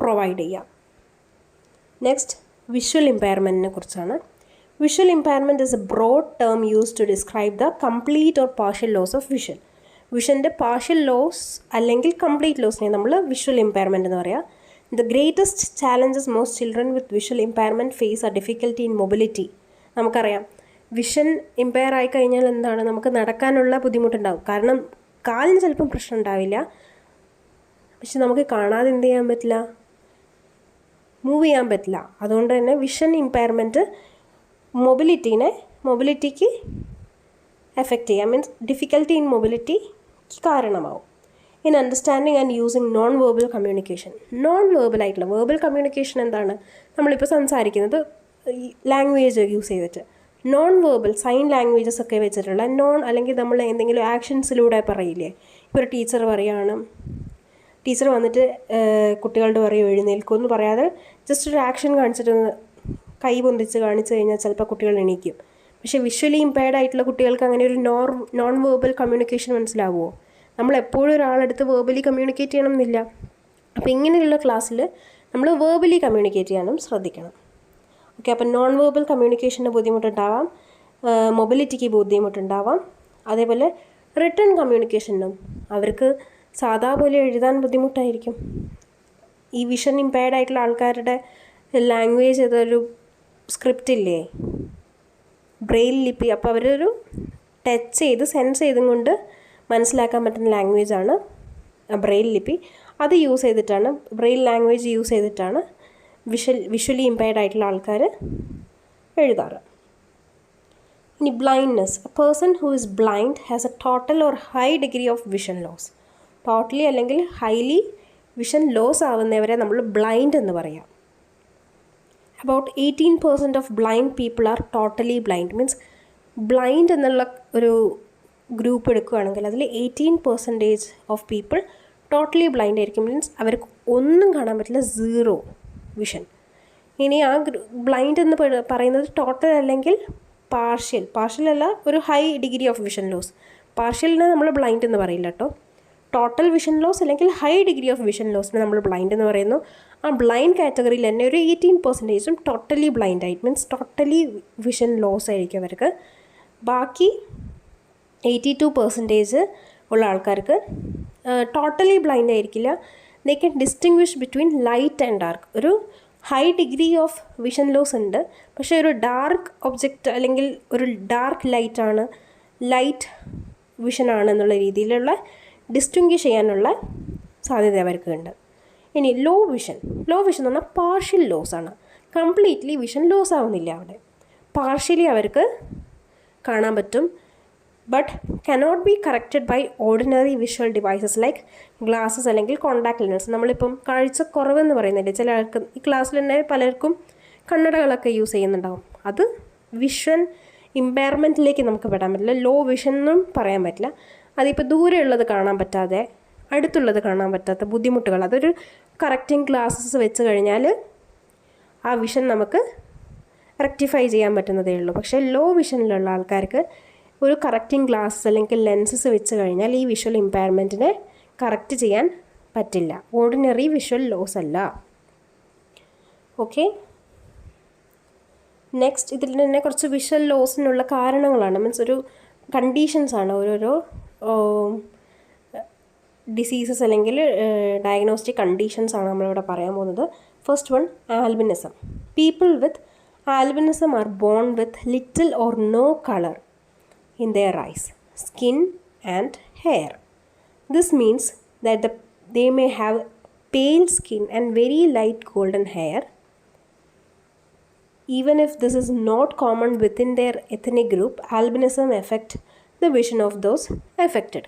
പ്രൊവൈഡ് ചെയ്യാം. നെക്സ്റ്റ്, വിഷ്വൽ ഇമ്പയർമെൻറ്റിനെ കുറിച്ചാണ്. Visual impairment is a broad term used to describe the complete or partial loss of vision. വിഷൻ്റെ പാർഷ്യൽ ലോസ് അല്ലെങ്കിൽ കംപ്ലീറ്റ് ലോസിനെ നമ്മൾ വിഷ്വൽ ഇമ്പയർമെൻ്റ് എന്ന് പറയാം. The greatest challenges most children with visual impairment face are difficulty in mobility. നമുക്കറിയാം vision impair ആയി കഴിഞ്ഞാൽ എന്താണ്, നമുക്ക് നടക്കാനുള്ള ബുദ്ധിമുട്ടുണ്ടാകും. കാരണം കാലിന് ചിലപ്പം പ്രശ്നം ഉണ്ടാവില്ല, പക്ഷെ നമുക്ക് കാണാതെ എന്ത് ചെയ്യാൻ പറ്റില്ല, മൂവ് ചെയ്യാൻ പറ്റില്ല. അതുകൊണ്ട് തന്നെ വിഷൻ ഇമ്പയർമെൻറ്റ് മൊബിലിറ്റിക്ക് എഫക്റ്റ് ചെയ്യാം, മീൻസ് ഡിഫിക്കൽറ്റി ഇൻ മൊബിലിറ്റിക്ക് കാരണമാവും. In understanding and using non verbal communication. Non verbal ആയിട്ടുള്ള, വെർബൽ കമ്മ്യൂണിക്കേഷൻ എന്താണ്, നമ്മളിപ്പോൾ സംസാരിക്കുന്നത് ലാംഗ്വേജ് യൂസ് ചെയ്തിട്ട്. നോൺ വെർബൽ സൈൻ ലാംഗ്വേജസ് ഒക്കെ വെച്ചിട്ടുള്ള അല്ലെങ്കിൽ നമ്മൾ എന്തെങ്കിലും ആക്ഷൻസിലൂടെ പറയില്ലേ. ഇപ്പോൾ ഒരു ടീച്ചർ പറയുകയാണ്, ടീച്ചർ വന്നിട്ട് കുട്ടികളുടെ പറയും എഴുന്നേൽക്കുമെന്ന് പറയാതെ ജസ്റ്റ് ഒരു ആക്ഷൻ കാണിച്ചിട്ട് കൈ പൊന്തിച്ച് കാണിച്ചു കഴിഞ്ഞാൽ ചിലപ്പോൾ കുട്ടികൾ എണീക്കും. പക്ഷേ വിഷ്വലി ഇമ്പയർഡ് ആയിട്ടുള്ള കുട്ടികൾക്ക് അങ്ങനെ ഒരു നോൺ വെർബൽ കമ്മ്യൂണിക്കേഷൻ മനസ്സിലാവുമോ? നമ്മളെപ്പോഴും ഒരാളെടുത്ത് വേർബലി കമ്മ്യൂണിക്കേറ്റ് ചെയ്യണം എന്നില്ല. അപ്പോൾ ഇങ്ങനെയുള്ള ക്ലാസ്സിൽ നമ്മൾ വേർബലി കമ്മ്യൂണിക്കേറ്റ് ചെയ്യാനും ശ്രദ്ധിക്കണം. ഓക്കെ, അപ്പോൾ നോൺ വെർബൽ കമ്മ്യൂണിക്കേഷന് ബുദ്ധിമുട്ടുണ്ടാവാം, മൊബിലിറ്റിക്ക് ബുദ്ധിമുട്ടുണ്ടാവാം. അതേപോലെ റിട്ടൺ കമ്മ്യൂണിക്കേഷനും അവർക്ക് സാധാ പോലെ എഴുതാൻ ബുദ്ധിമുട്ടായിരിക്കും. ഈ വിഷൻ ഇമ്പയർഡ് ആയിട്ടുള്ള ആൾക്കാരുടെ ലാംഗ്വേജ് ഏതൊരു സ്ക്രിപ്റ്റ് ഇല്ലേ, ബ്രെയിൽ ലിപി. അപ്പോൾ അവരൊരു ടച്ച് ചെയ്ത് സെൻസ് ചെയ്തും കൊണ്ട് മനസ്സിലാക്കാൻ പറ്റുന്ന ലാംഗ്വേജാണ് ബ്രെയിൽ ലിപി. അത് യൂസ് ചെയ്തിട്ടാണ്, ബ്രെയിൽ ലാംഗ്വേജ് യൂസ് ചെയ്തിട്ടാണ് വിഷ്വലി ഇമ്പയർഡ് ആയിട്ടുള്ള ആൾക്കാർ എഴുതാറ്. ഇനി blindness. A person who is blind has a total or high degree of vision loss. Totally അല്ലെങ്കിൽ ഹൈലി വിഷൻ ലോസ് ആവുന്നവരെ നമ്മൾ ബ്ലൈൻഡ് എന്ന് പറയാം. About 18% of blind people are totally blind. Means blind എന്നുള്ള ഒരു ഗ്രൂപ്പ് എടുക്കുകയാണെങ്കിൽ അതിൽ 18% ഓഫ് പീപ്പിൾ ടോട്ടലി ബ്ലൈൻഡ് ആയിരിക്കും. മീൻസ് അവർക്ക് ഒന്നും കാണാൻ പറ്റില്ല, സീറോ വിഷൻ. ഇനി ആ ബ്ലൈൻഡ് എന്ന് പറയുന്നത് ടോട്ടൽ അല്ലെങ്കിൽ പാർഷ്യൽ അല്ല, ഒരു high degree of vision loss. പാർഷ്യലിനെ നമ്മൾ ബ്ലൈൻഡ് എന്ന് പറയില്ല കേട്ടോ. ടോട്ടൽ വിഷൻ ലോസ് അല്ലെങ്കിൽ ഹൈ ഡിഗ്രി ഓഫ് വിഷൻ ലോസിനെ നമ്മൾ ബ്ലൈൻഡ് എന്ന് പറയുന്നു. ആ ബ്ലൈൻഡ് കാറ്റഗറിയിൽ തന്നെ ഒരു 18% ടോട്ടലി ബ്ലൈൻഡ് ആയിട്ട്, മീൻസ് ടോട്ടലി വിഷൻ ലോസ് ആയിരിക്കും അവർക്ക്. ബാക്കി 82% ഉള്ള ആൾക്കാർക്ക് ടോട്ടലി ബ്ലൈൻഡ് ആയിരിക്കില്ല. They can distinguish between light and dark. ഒരു high degree of vision loss ഉണ്ട്, പക്ഷേ ഒരു ഡാർക്ക് ഒബ്ജക്റ്റ് അല്ലെങ്കിൽ ഒരു ഡാർക്ക് ലൈറ്റാണ്, ലൈറ്റ് വിഷനാണ് എന്നുള്ള രീതിയിലുള്ള ഡിസ്റ്റിങ്വിഷ് ചെയ്യാനുള്ള സാധ്യത അവർക്ക് ഉണ്ട്. ഇനി ലോ വിഷൻ എന്ന് പറഞ്ഞാൽ പാർഷ്യൽ ലോസ് ആണ്. കംപ്ലീറ്റ്ലി വിഷൻ ലോസ് ആവുന്നില്ല അവിടെ, പാർഷ്യലി അവർക്ക് കാണാൻ പറ്റും. But cannot be corrected by ordinary visual devices like glasses അല്ലെങ്കിൽ കോണ്ടാക്ട് ലെൻസ്. നമ്മളിപ്പം കാഴ്ചക്കുറവെന്ന് പറയുന്നില്ലേ, ചില ആൾക്ക് ഈ ക്ലാസ്സിൽ തന്നെ പലർക്കും കണ്ണടകളൊക്കെ യൂസ് ചെയ്യുന്നുണ്ടാവും. അത് വിഷൻ ഇമ്പയർമെൻറ്റിലേക്ക് നമുക്ക് പെടാൻ പറ്റില്ല, ലോ വിഷൻ എന്നും പറയാൻ പറ്റില്ല. അതിപ്പോൾ ദൂരെയുള്ളത് കാണാൻ പറ്റാതെ, അടുത്തുള്ളത് കാണാൻ പറ്റാത്ത ബുദ്ധിമുട്ടുകൾ, അതൊരു കറക്റ്റിംഗ് ഗ്ലാസസ് വെച്ച് കഴിഞ്ഞാൽ ആ വിഷൻ നമുക്ക് റെക്ടിഫൈ ചെയ്യാൻ പറ്റുന്നതേ ഉള്ളൂ. പക്ഷേ ലോ വിഷനിലുള്ള ആൾക്കാർക്ക് ഒരു കറക്റ്റിംഗ് ഗ്ലാസ് അല്ലെങ്കിൽ ലെൻസസ് വെച്ച് കഴിഞ്ഞാൽ ഈ വിഷ്വൽ ഇമ്പയർമെൻറ്റിനെ കറക്റ്റ് ചെയ്യാൻ പറ്റില്ല. ഓർഡിനറി വിഷ്വൽ ലോസ് അല്ല. ഓക്കെ, നെക്സ്റ്റ് ഇതിൽ തന്നെ കുറച്ച് വിഷ്വൽ ലോസിനുള്ള കാരണങ്ങളാണ്, മീൻസ് ഒരു കണ്ടീഷൻസാണ്, ഓരോരോ ഡിസീസസ് അല്ലെങ്കിൽ ഡയഗ്നോസ്റ്റിക് കണ്ടീഷൻസാണ് നമ്മളിവിടെ പറയാൻ പോകുന്നത്. First one, albinism. People with albinism are born with little or no colour in their eyes, skin and hair. This means that they may have pale skin and very light golden hair. Even if this is not common within their ethnic group, albinism affect the vision of those affected.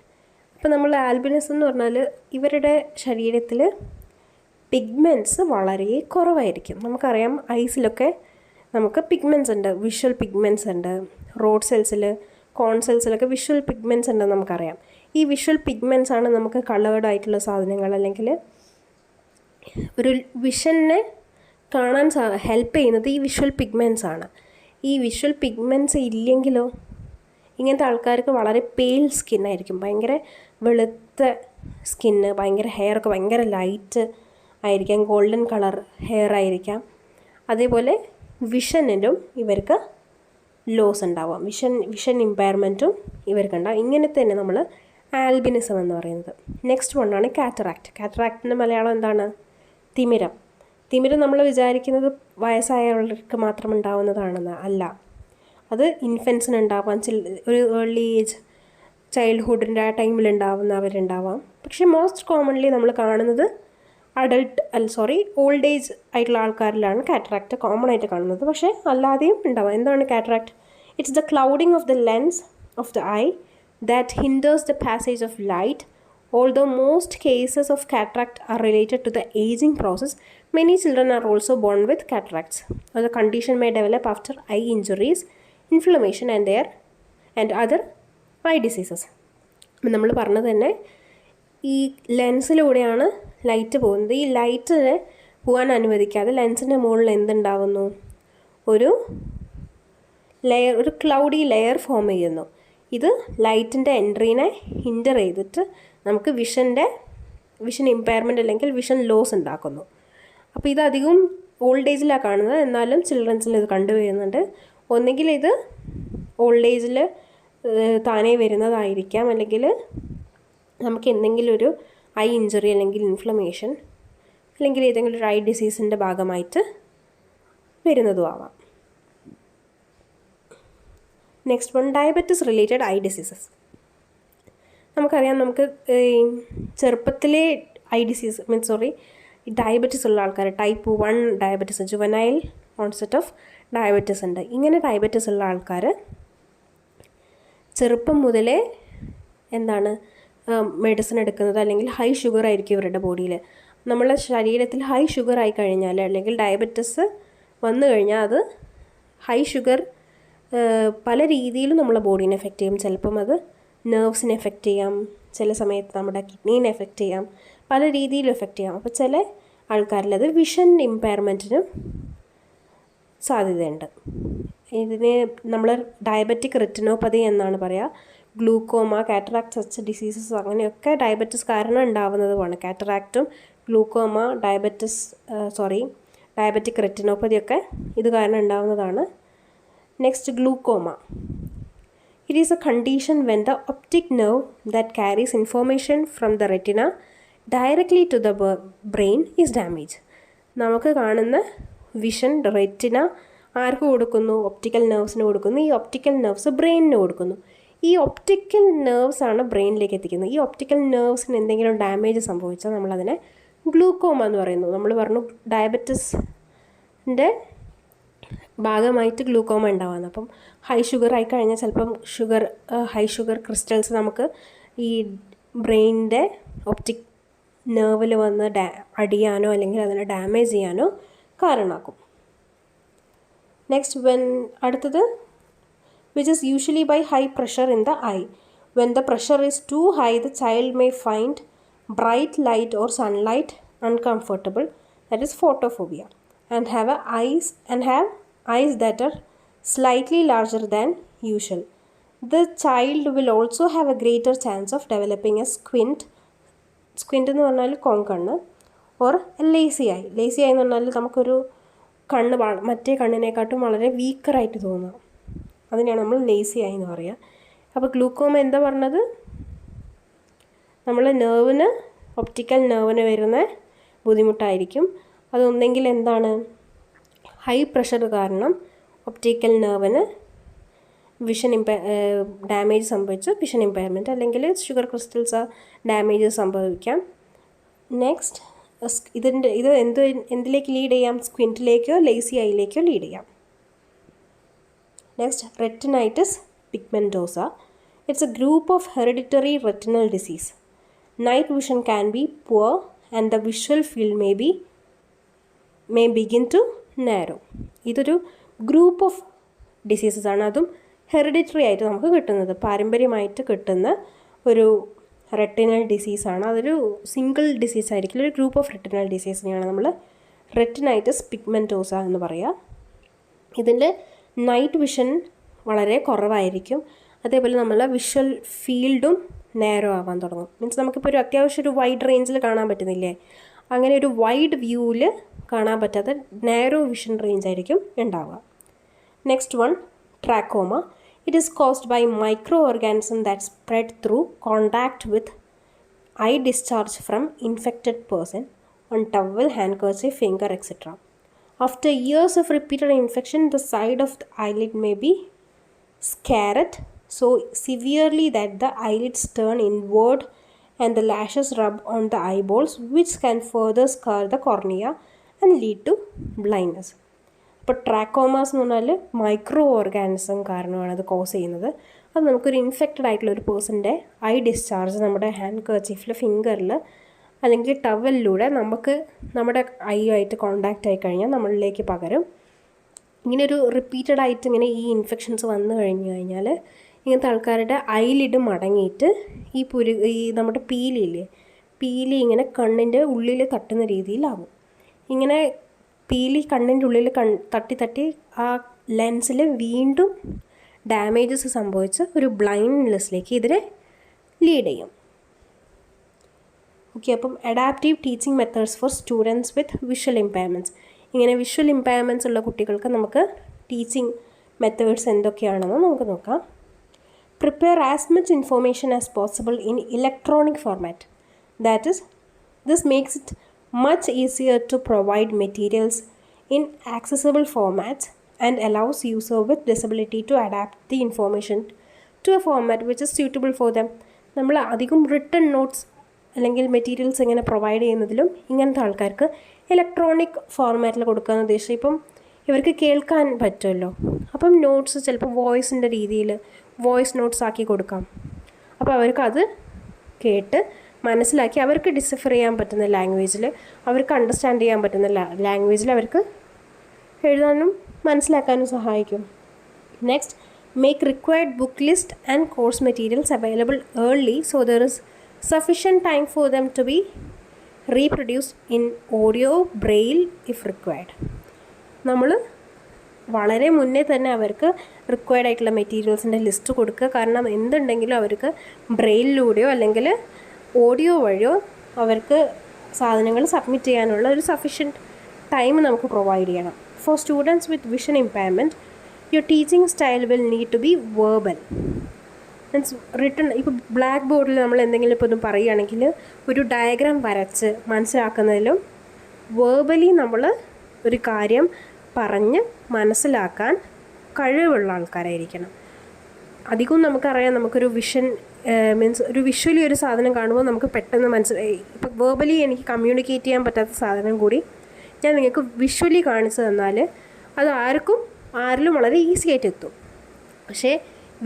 അപ്പോൾ നമ്മൾ albinism എന്ന് പറഞ്ഞാൽ ഇവരുടെ ശരീരത്തിൽ pigments വളരെ കുറവായിരിക്കും. നമുക്കറിയാം ഐസിലൊക്കെ നമുക്ക് പിഗ്മെൻറ്റ്സ് ഉണ്ട്, വിഷ്വൽ പിഗ്മെൻറ്റ്സ് ഉണ്ട്. റോഡ് സെൽസിൽ, കോൺ സെൽസിലൊക്കെ വിഷ്വൽ പിഗ്മെൻറ്റ്സ് ഉണ്ടെന്ന് നമുക്കറിയാം. ഈ വിഷ്വൽ പിഗ്മെൻറ്റ്സ് ആണ് നമുക്ക് കളേർഡ് ആയിട്ടുള്ള സാധനങ്ങൾ അല്ലെങ്കിൽ ഒരു വിഷനെ കാണാൻ ഹെൽപ്പ് ചെയ്യുന്നത് ഈ വിഷ്വൽ പിഗ്മെൻറ്റ്സ് ആണ്. ഈ വിഷ്വൽ പിഗ്മെൻറ്റ്സ് ഇല്ലെങ്കിലോ ഇങ്ങനത്തെ ആൾക്കാർക്ക് വളരെ പെയിൽ സ്കിന്നായിരിക്കും, ഭയങ്കര വെളുത്ത സ്കിന്ന്, ഭയങ്കര ഹെയറൊക്കെ ഭയങ്കര ലൈറ്റ് ആയിരിക്കാം, ഗോൾഡൻ കളർ ഹെയർ ആയിരിക്കാം. അതേപോലെ വിഷനിലും ഇവർക്ക് ലോസ് ഉണ്ടാവാം, വിഷൻ ഇമ്പയർമെൻറ്റും ഇവർക്കുണ്ടാവും. ഇങ്ങനെ തന്നെ നമ്മൾ ആൽബിനിസം എന്ന് പറയുന്നത്. നെക്സ്റ്റ് വണ്ണാണ് കാറ്ററാക്ട്. കാറ്ററാക്റ്റിൻ്റെ മലയാളം എന്താണ്? തിമിരം. തിമിരം നമ്മൾ വിചാരിക്കുന്നത് വയസ്സായവർക്ക് മാത്രം ഉണ്ടാവുന്നതാണെന്ന് അല്ല, അത് ഇൻഫൻസിന് ഉണ്ടാവാം, ഒരു ഏർലി ഏജ് ചൈൽഡ്ഹുഡിൻ്റെ ആ ടൈമിലുണ്ടാവുന്നവരുണ്ടാവാം. പക്ഷേ മോസ്റ്റ് കോമൺലി നമ്മൾ കാണുന്നത് ഓൾഡ് ഏജ് ആയിട്ടുള്ള ആൾക്കാരിലാണ് കാറ്ററാക്റ്റ് കോമൺ ആയിട്ട് കാണുന്നത്. പക്ഷേ അല്ലാതെയും ഉണ്ടാവാം. എന്താണ് cataract? It's the clouding of the lens of the I that hinders the passage of light. Although most cases of cataract are related to the aging process, many children are also born with cataracts. The condition may develop after eye injuries, inflammation and other eye diseases. നമ്മൾ പറഞ്ഞത് തന്നെ ഈ ലെൻസിലൂടെയാണ് light പോകുന്നത്. ഈ ലൈറ്റിനെ പോകാൻ അനുവദിക്കാതെ ലെൻസിൻ്റെ മുകളിൽ എന്തുണ്ടാവുന്നു? ഒരു ക്ലൗഡി ലെയർ ഫോം ചെയ്യുന്നു. ഇത് ലൈറ്റിൻ്റെ എൻട്രീനെ ഹിൻഡർ ചെയ്തിട്ട് നമുക്ക് വിഷൻ ഇമ്പയർമെൻ്റ് അല്ലെങ്കിൽ വിഷൻ ലോസ് ഉണ്ടാക്കുന്നു. അപ്പോൾ ഇതധികം ഓൾഡ് ഏജിലാണ് കാണുന്നത്, എന്നാലും ചിൽഡ്രൻസിൽ ഇത് കണ്ടുവരുന്നുണ്ട്. ഒന്നുകിൽ ഇത് ഓൾഡ് ഏജിൽ താനേ വരുന്നതായിരിക്കാം, അല്ലെങ്കിൽ നമുക്ക് എന്തെങ്കിലും ഒരു ഐ ഇഞ്ചുറി അല്ലെങ്കിൽ ഇൻഫ്ലമേഷൻ അല്ലെങ്കിൽ ഏതെങ്കിലും ഒരു ഐ ഡിസീസിൻ്റെ ഭാഗമായിട്ട് വരുന്നതും ആവാം. Next one, diabetes related I diseases. നമുക്കറിയാം, നമുക്ക് ചെറുപ്പത്തിലെ ഡയബറ്റിസ് ഉള്ള ആൾക്കാർ, type 1 diabetes, juvenile onset of diabetes ഉണ്ട്. ഇങ്ങനെ ഡയബറ്റിസ് ഉള്ള ആൾക്കാർ ചെറുപ്പം മുതലേ മെഡിസിൻ എടുക്കുന്നത്, അല്ലെങ്കിൽ ഹൈ ഷുഗർ ആയിരിക്കും ഇവരുടെ ബോഡിയിൽ. നമ്മളെ ശരീരത്തിൽ ഹൈ ഷുഗർ ആയി കഴിഞ്ഞാൽ അല്ലെങ്കിൽ ഡയബറ്റിസ് വന്നു കഴിഞ്ഞാൽ അത് ഹൈ ഷുഗർ പല രീതിയിലും നമ്മളെ ബോഡീനെ എഫക്റ്റ് ചെയ്യും. ചിലപ്പം അത് നെർവ്സിനെ എഫക്റ്റ് ചെയ്യാം, ചില സമയത്ത് നമ്മുടെ കിഡ്നീനെ എഫക്റ്റ് ചെയ്യാം, പല രീതിയിലും എഫക്റ്റ് ചെയ്യാം. അപ്പോൾ ചില ആൾക്കാരിൽ അത് വിഷൻ ഇമ്പയർമെൻറ്റിനും സാധ്യതയുണ്ട്. ഇതിന് നമ്മൾ ഡയബറ്റിക് റെറ്റിനോപ്പതി എന്നാണ് പറയുക. ഗ്ലൂക്കോമ, കാറ്ററാക്ട്, സച്ച് ഡിസീസസ് അങ്ങനെയൊക്കെ ഡയബറ്റിസ് കാരണം ഉണ്ടാവുന്നതുമാണ്. കാറ്ററാക്റ്റും ഗ്ലൂക്കോമ, ഡയബറ്റിക് റെറ്റിനോപ്പതിയൊക്കെ ഇത് കാരണം ഉണ്ടാവുന്നതാണ്. Next, glaucoma. It is a condition when the optic nerve that carries information from the retina directly to the brain is damaged. നമുക്ക് കാണുന്ന vision retina ആർക്ക് കൊടുക്കുന്നു? Optical നെർവ്സിന് കൊടുക്കുന്നു. ഈ ഒപ്റ്റിക്കൽ നെർവ്സ് ബ്രെയിനിന് കൊടുക്കുന്നു. ഈ ഒപ്റ്റിക്കൽ നെർവ്സ് ആണ് ബ്രെയിനിലേക്ക് എത്തിക്കുന്നത്. ഈ ഒപ്റ്റിക്കൽ നെർവ്സിന് എന്തെങ്കിലും ഡാമേജ് സംഭവിച്ചാൽ നമ്മളതിനെ ഗ്ലൂക്കോമ എന്ന് പറയുന്നു. നമ്മൾ പറഞ്ഞു ഡയബറ്റിസിൻ്റെ ഭാഗമായിട്ട് ഗ്ലൂക്കോമ ഉണ്ടാവുന്നത്. അപ്പം ഹൈ ഷുഗർ ആയി കഴിഞ്ഞാൽ ചിലപ്പം ഹൈ ഷുഗർ ക്രിസ്റ്റൽസ് നമുക്ക് ഈ ബ്രെയിനിൻ്റെ ഒപ്റ്റിക് നെർവിൽ വന്ന് അടിയാനോ അല്ലെങ്കിൽ അതിനെ ഡാമേജ് ചെയ്യാനോ കാരണമാക്കും. നെക്സ്റ്റ്, അടുത്തത്, which is usually by high pressure in the eye. When the pressure is too high, the child may find bright light or sunlight uncomfortable, that is photophobia, and have eyes that are slightly larger than usual. The child will also have a greater chance of developing a squint എന്ന് പറഞ്ഞാൽ കോങ്കണ്ണ്, or lazy eye. Lazy eye എന്ന് പറഞ്ഞാൽ നമുക്കൊരു കണ്ണ് മറ്റേ കണ്ണിനെക്കാട്ടും വളരെ വീക്കറായിട്ട് തോന്നുക, അതിനെയാണ് നമ്മൾ ലേസി ഐ എന്ന് പറയുക. അപ്പോൾ ഗ്ലൂക്കോമ എന്താ പറഞ്ഞത്? നമ്മൾ ഒപ്റ്റിക്കൽ നെർവിന് വരുന്ന ബുദ്ധിമുട്ടായിരിക്കും. അതൊന്നെങ്കിൽ ഹൈ പ്രഷർ കാരണം ഒപ്റ്റിക്കൽ നെർവിന് ഡാമേജ് സംഭവിച്ചു വിഷൻ ഇമ്പയർമെൻറ്റ്, അല്ലെങ്കിൽ ഷുഗർ ക്രിസ്റ്റൽസ് ഡാമേജ് സംഭവിക്കാം. നെക്സ്റ്റ്, ഇത് എന്തിലേക്ക് ലീഡ് ചെയ്യാം? സ്ക്വിൻറ്റിലേക്കോ ലേസി ഐയിലേക്കോ ലീഡ് ചെയ്യാം. Next, retinitis pigmentosa. It's a group of hereditary retinal disease. Night vision can be poor and the visual field may begin to narrow. ഇതൊരു group of diseases ആണ്. അതും hereditary ആയിട്ട് നമുക്ക് കിട്ടുന്നത്, പാരമ്പര്യമായിട്ട് കിട്ടുന്ന ഒരു റെറ്റിനൽ ഡിസീസാണ്. അതൊരു സിംഗിൾ ഡിസീസ് ആയിരിക്കില്ല, ഒരു ഗ്രൂപ്പ് ഓഫ് റെറ്റിനൽ ഡിസീസിനെയാണ് നമ്മൾ റെറ്റിനൈറ്റിസ് പിഗ്മെൻറ്റോസ എന്ന് പറയുക. ഇതിൻ്റെ നൈറ്റ് വിഷൻ വളരെ കുറവായിരിക്കും. അതേപോലെ നമ്മളെ വിഷ്വൽ ഫീൽഡും നേരോ ആവാൻ തുടങ്ങും. മീൻസ് നമുക്കിപ്പോൾ ഒരു അത്യാവശ്യം ഒരു വൈഡ് റേഞ്ചിൽ കാണാൻ പറ്റുന്നില്ലേ, അങ്ങനെ ഒരു വൈഡ് വ്യൂവിൽ കാണാൻ പറ്റാത്ത നാരോ വിഷൻ റേഞ്ച് ആയിരിക്കും ഉണ്ടാവുക. Next one, trachoma. It is caused by microorganisms that spread through contact with eye discharge from infected person on towel, handkerchief, finger, etc. After years of repeated infection, the side of the eyelid may be scarred so severely that the eyelids turn inward and the lashes rub on the eyeballs, which can further scar the cornea and lead to blindness. അപ്പോൾ ട്രാക്കോമാസ് എന്ന് പറഞ്ഞാൽ micro organism കാരണമാണ് അത് cos ചെയ്യുന്നത്. അത് നമുക്കൊരു infected ആയിട്ടുള്ള ഒരു പേഴ്സൻ്റെ ഐ ഡിസ്ചാർജ് നമ്മുടെ ഹാൻഡ് കർച്ചീഫിൽ, ഫിംഗറിൽ അല്ലെങ്കിൽ ടവലിലൂടെ നമുക്ക് നമ്മുടെ ഐ ആയിട്ട് കോണ്ടാക്റ്റ് ആയി കഴിഞ്ഞാൽ നമ്മളിലേക്ക് പകരും. ഇങ്ങനെ ഒരു റിപ്പീറ്റഡ് ആയിട്ട് ഇങ്ങനെ ഈ ഇൻഫെക്ഷൻസ് വന്നു കഴിഞ്ഞു കഴിഞ്ഞാൽ ഇങ്ങനത്തെ ആൾക്കാരുടെ ഐലിഡ് മടങ്ങിയിട്ട് ഈ നമ്മുടെ പീലി ഇങ്ങനെ കണ്ണിൻ്റെ ഉള്ളിൽ തട്ടുന്ന രീതിയിലാവും. ഇങ്ങനെ പീലി കണ്ണിൻ്റെ ഉള്ളിൽ തട്ടി ആ ലെൻസിൽ വീണ്ടും ഡാമേജസ് സംഭവിച്ച് ഒരു ബ്ലൈൻഡ്നെസ്സിലേക്ക് ഇതിനെ ലീഡ് ചെയ്യും. ഓക്കെ, അപ്പം adaptive teaching methods four students വിത്ത് വിഷ്വൽ ഇമ്പയർമെൻറ്റ്സ്. ഇങ്ങനെ വിഷ്വൽ ഇമ്പയർമെൻറ്റ്സ് ഉള്ള കുട്ടികൾക്ക് നമുക്ക് ടീച്ചിങ് മെത്തേഡ്സ് എന്തൊക്കെയാണെന്ന് നമുക്ക് നോക്കാം. Prepare as much information as possible in electronic format. That is, this makes it much easier to provide materials in accessible formats and allows user with disability to adapt the information to a format which is suitable for them. നമ്മൾ അധികം written notes അല്ലെങ്കിൽ materials ഇങ്ങനെ provide ചെയ്യുന്നതിലും ഇങ്ങനത്തെ ആൾക്കാർക്ക് electronic ഫോർമാറ്റിൽ കൊടുക്കാമെന്ന് ഉദ്ദേശിച്ചത്. ഇപ്പം ഇവർക്ക് കേൾക്കാൻ പറ്റുമല്ലോ, അപ്പം നോട്ട്സ് ചിലപ്പോൾ വോയിസിൻ്റെ രീതിയിൽ വോയിസ് നോട്ട്സ് ആക്കി കൊടുക്കാം. അപ്പോൾ അവർക്കത് കേട്ട് മനസ്സിലാക്കി അവർക്ക് ഡിസിഫർ ചെയ്യാൻ പറ്റുന്ന ലാംഗ്വേജിൽ, അവർക്ക് അണ്ടർസ്റ്റാൻഡ് ചെയ്യാൻ പറ്റുന്ന ലാംഗ്വേജിൽ അവർക്ക് എഴുതാനും മനസ്സിലാക്കാനും സഹായിക്കും. Next, make required book list and course materials available early so there is sufficient time for them to be reproduced in audio, braille if required. നമ്മൾ വളരെ മുന്നേ തന്നെ അവർക്ക് റിക്വയർഡ് ആയിട്ടുള്ള മെറ്റീരിയൽസിൻ്റെ ലിസ്റ്റ് കൊടുക്കുക. കാരണം എന്തുണ്ടെങ്കിലും അവർക്ക് ബ്രെയിലിലൂടെയോ അല്ലെങ്കിൽ ഓഡിയോ വഴിയോ അവർക്ക് സാധനങ്ങൾ സബ്മിറ്റ് ചെയ്യാനുള്ള ഒരു സഫിഷ്യൻറ്റ് ടൈം നമുക്ക് പ്രൊവൈഡ് ചെയ്യണം. For students with vision impairment, your teaching style will need to be verbal. Means written. ഇപ്പോൾ ബ്ലാക്ക് ബോർഡിൽ നമ്മൾ എന്തെങ്കിലും ഇപ്പോൾ ഒന്നും പറയുകയാണെങ്കിൽ ഒരു ഡയഗ്രാം വരച്ച് മനസ്സിലാക്കുന്നതിലും വേർബലി നമ്മൾ ഒരു കാര്യം പറഞ്ഞ് മനസ്സിലാക്കാൻ കഴിവുള്ള ആൾക്കാരായിരിക്കണം. അധികവും നമുക്കറിയാം, നമുക്കൊരു വിഷൻ മീൻസ് ഒരു വിഷ്വലി ഒരു സാധനം കാണുമ്പോൾ നമുക്ക് പെട്ടെന്ന് മനസ്സിലായി. ഇപ്പോൾ വേർബലി എനിക്ക് കമ്മ്യൂണിക്കേറ്റ് ചെയ്യാൻ പറ്റാത്ത സാധനം കൂടി ഞാൻ നിങ്ങൾക്ക് വിഷ്വലി കാണിച്ചു തന്നാൽ അത് ആരിലും വളരെ ഈസി ആയിട്ട് എത്തും. പക്ഷേ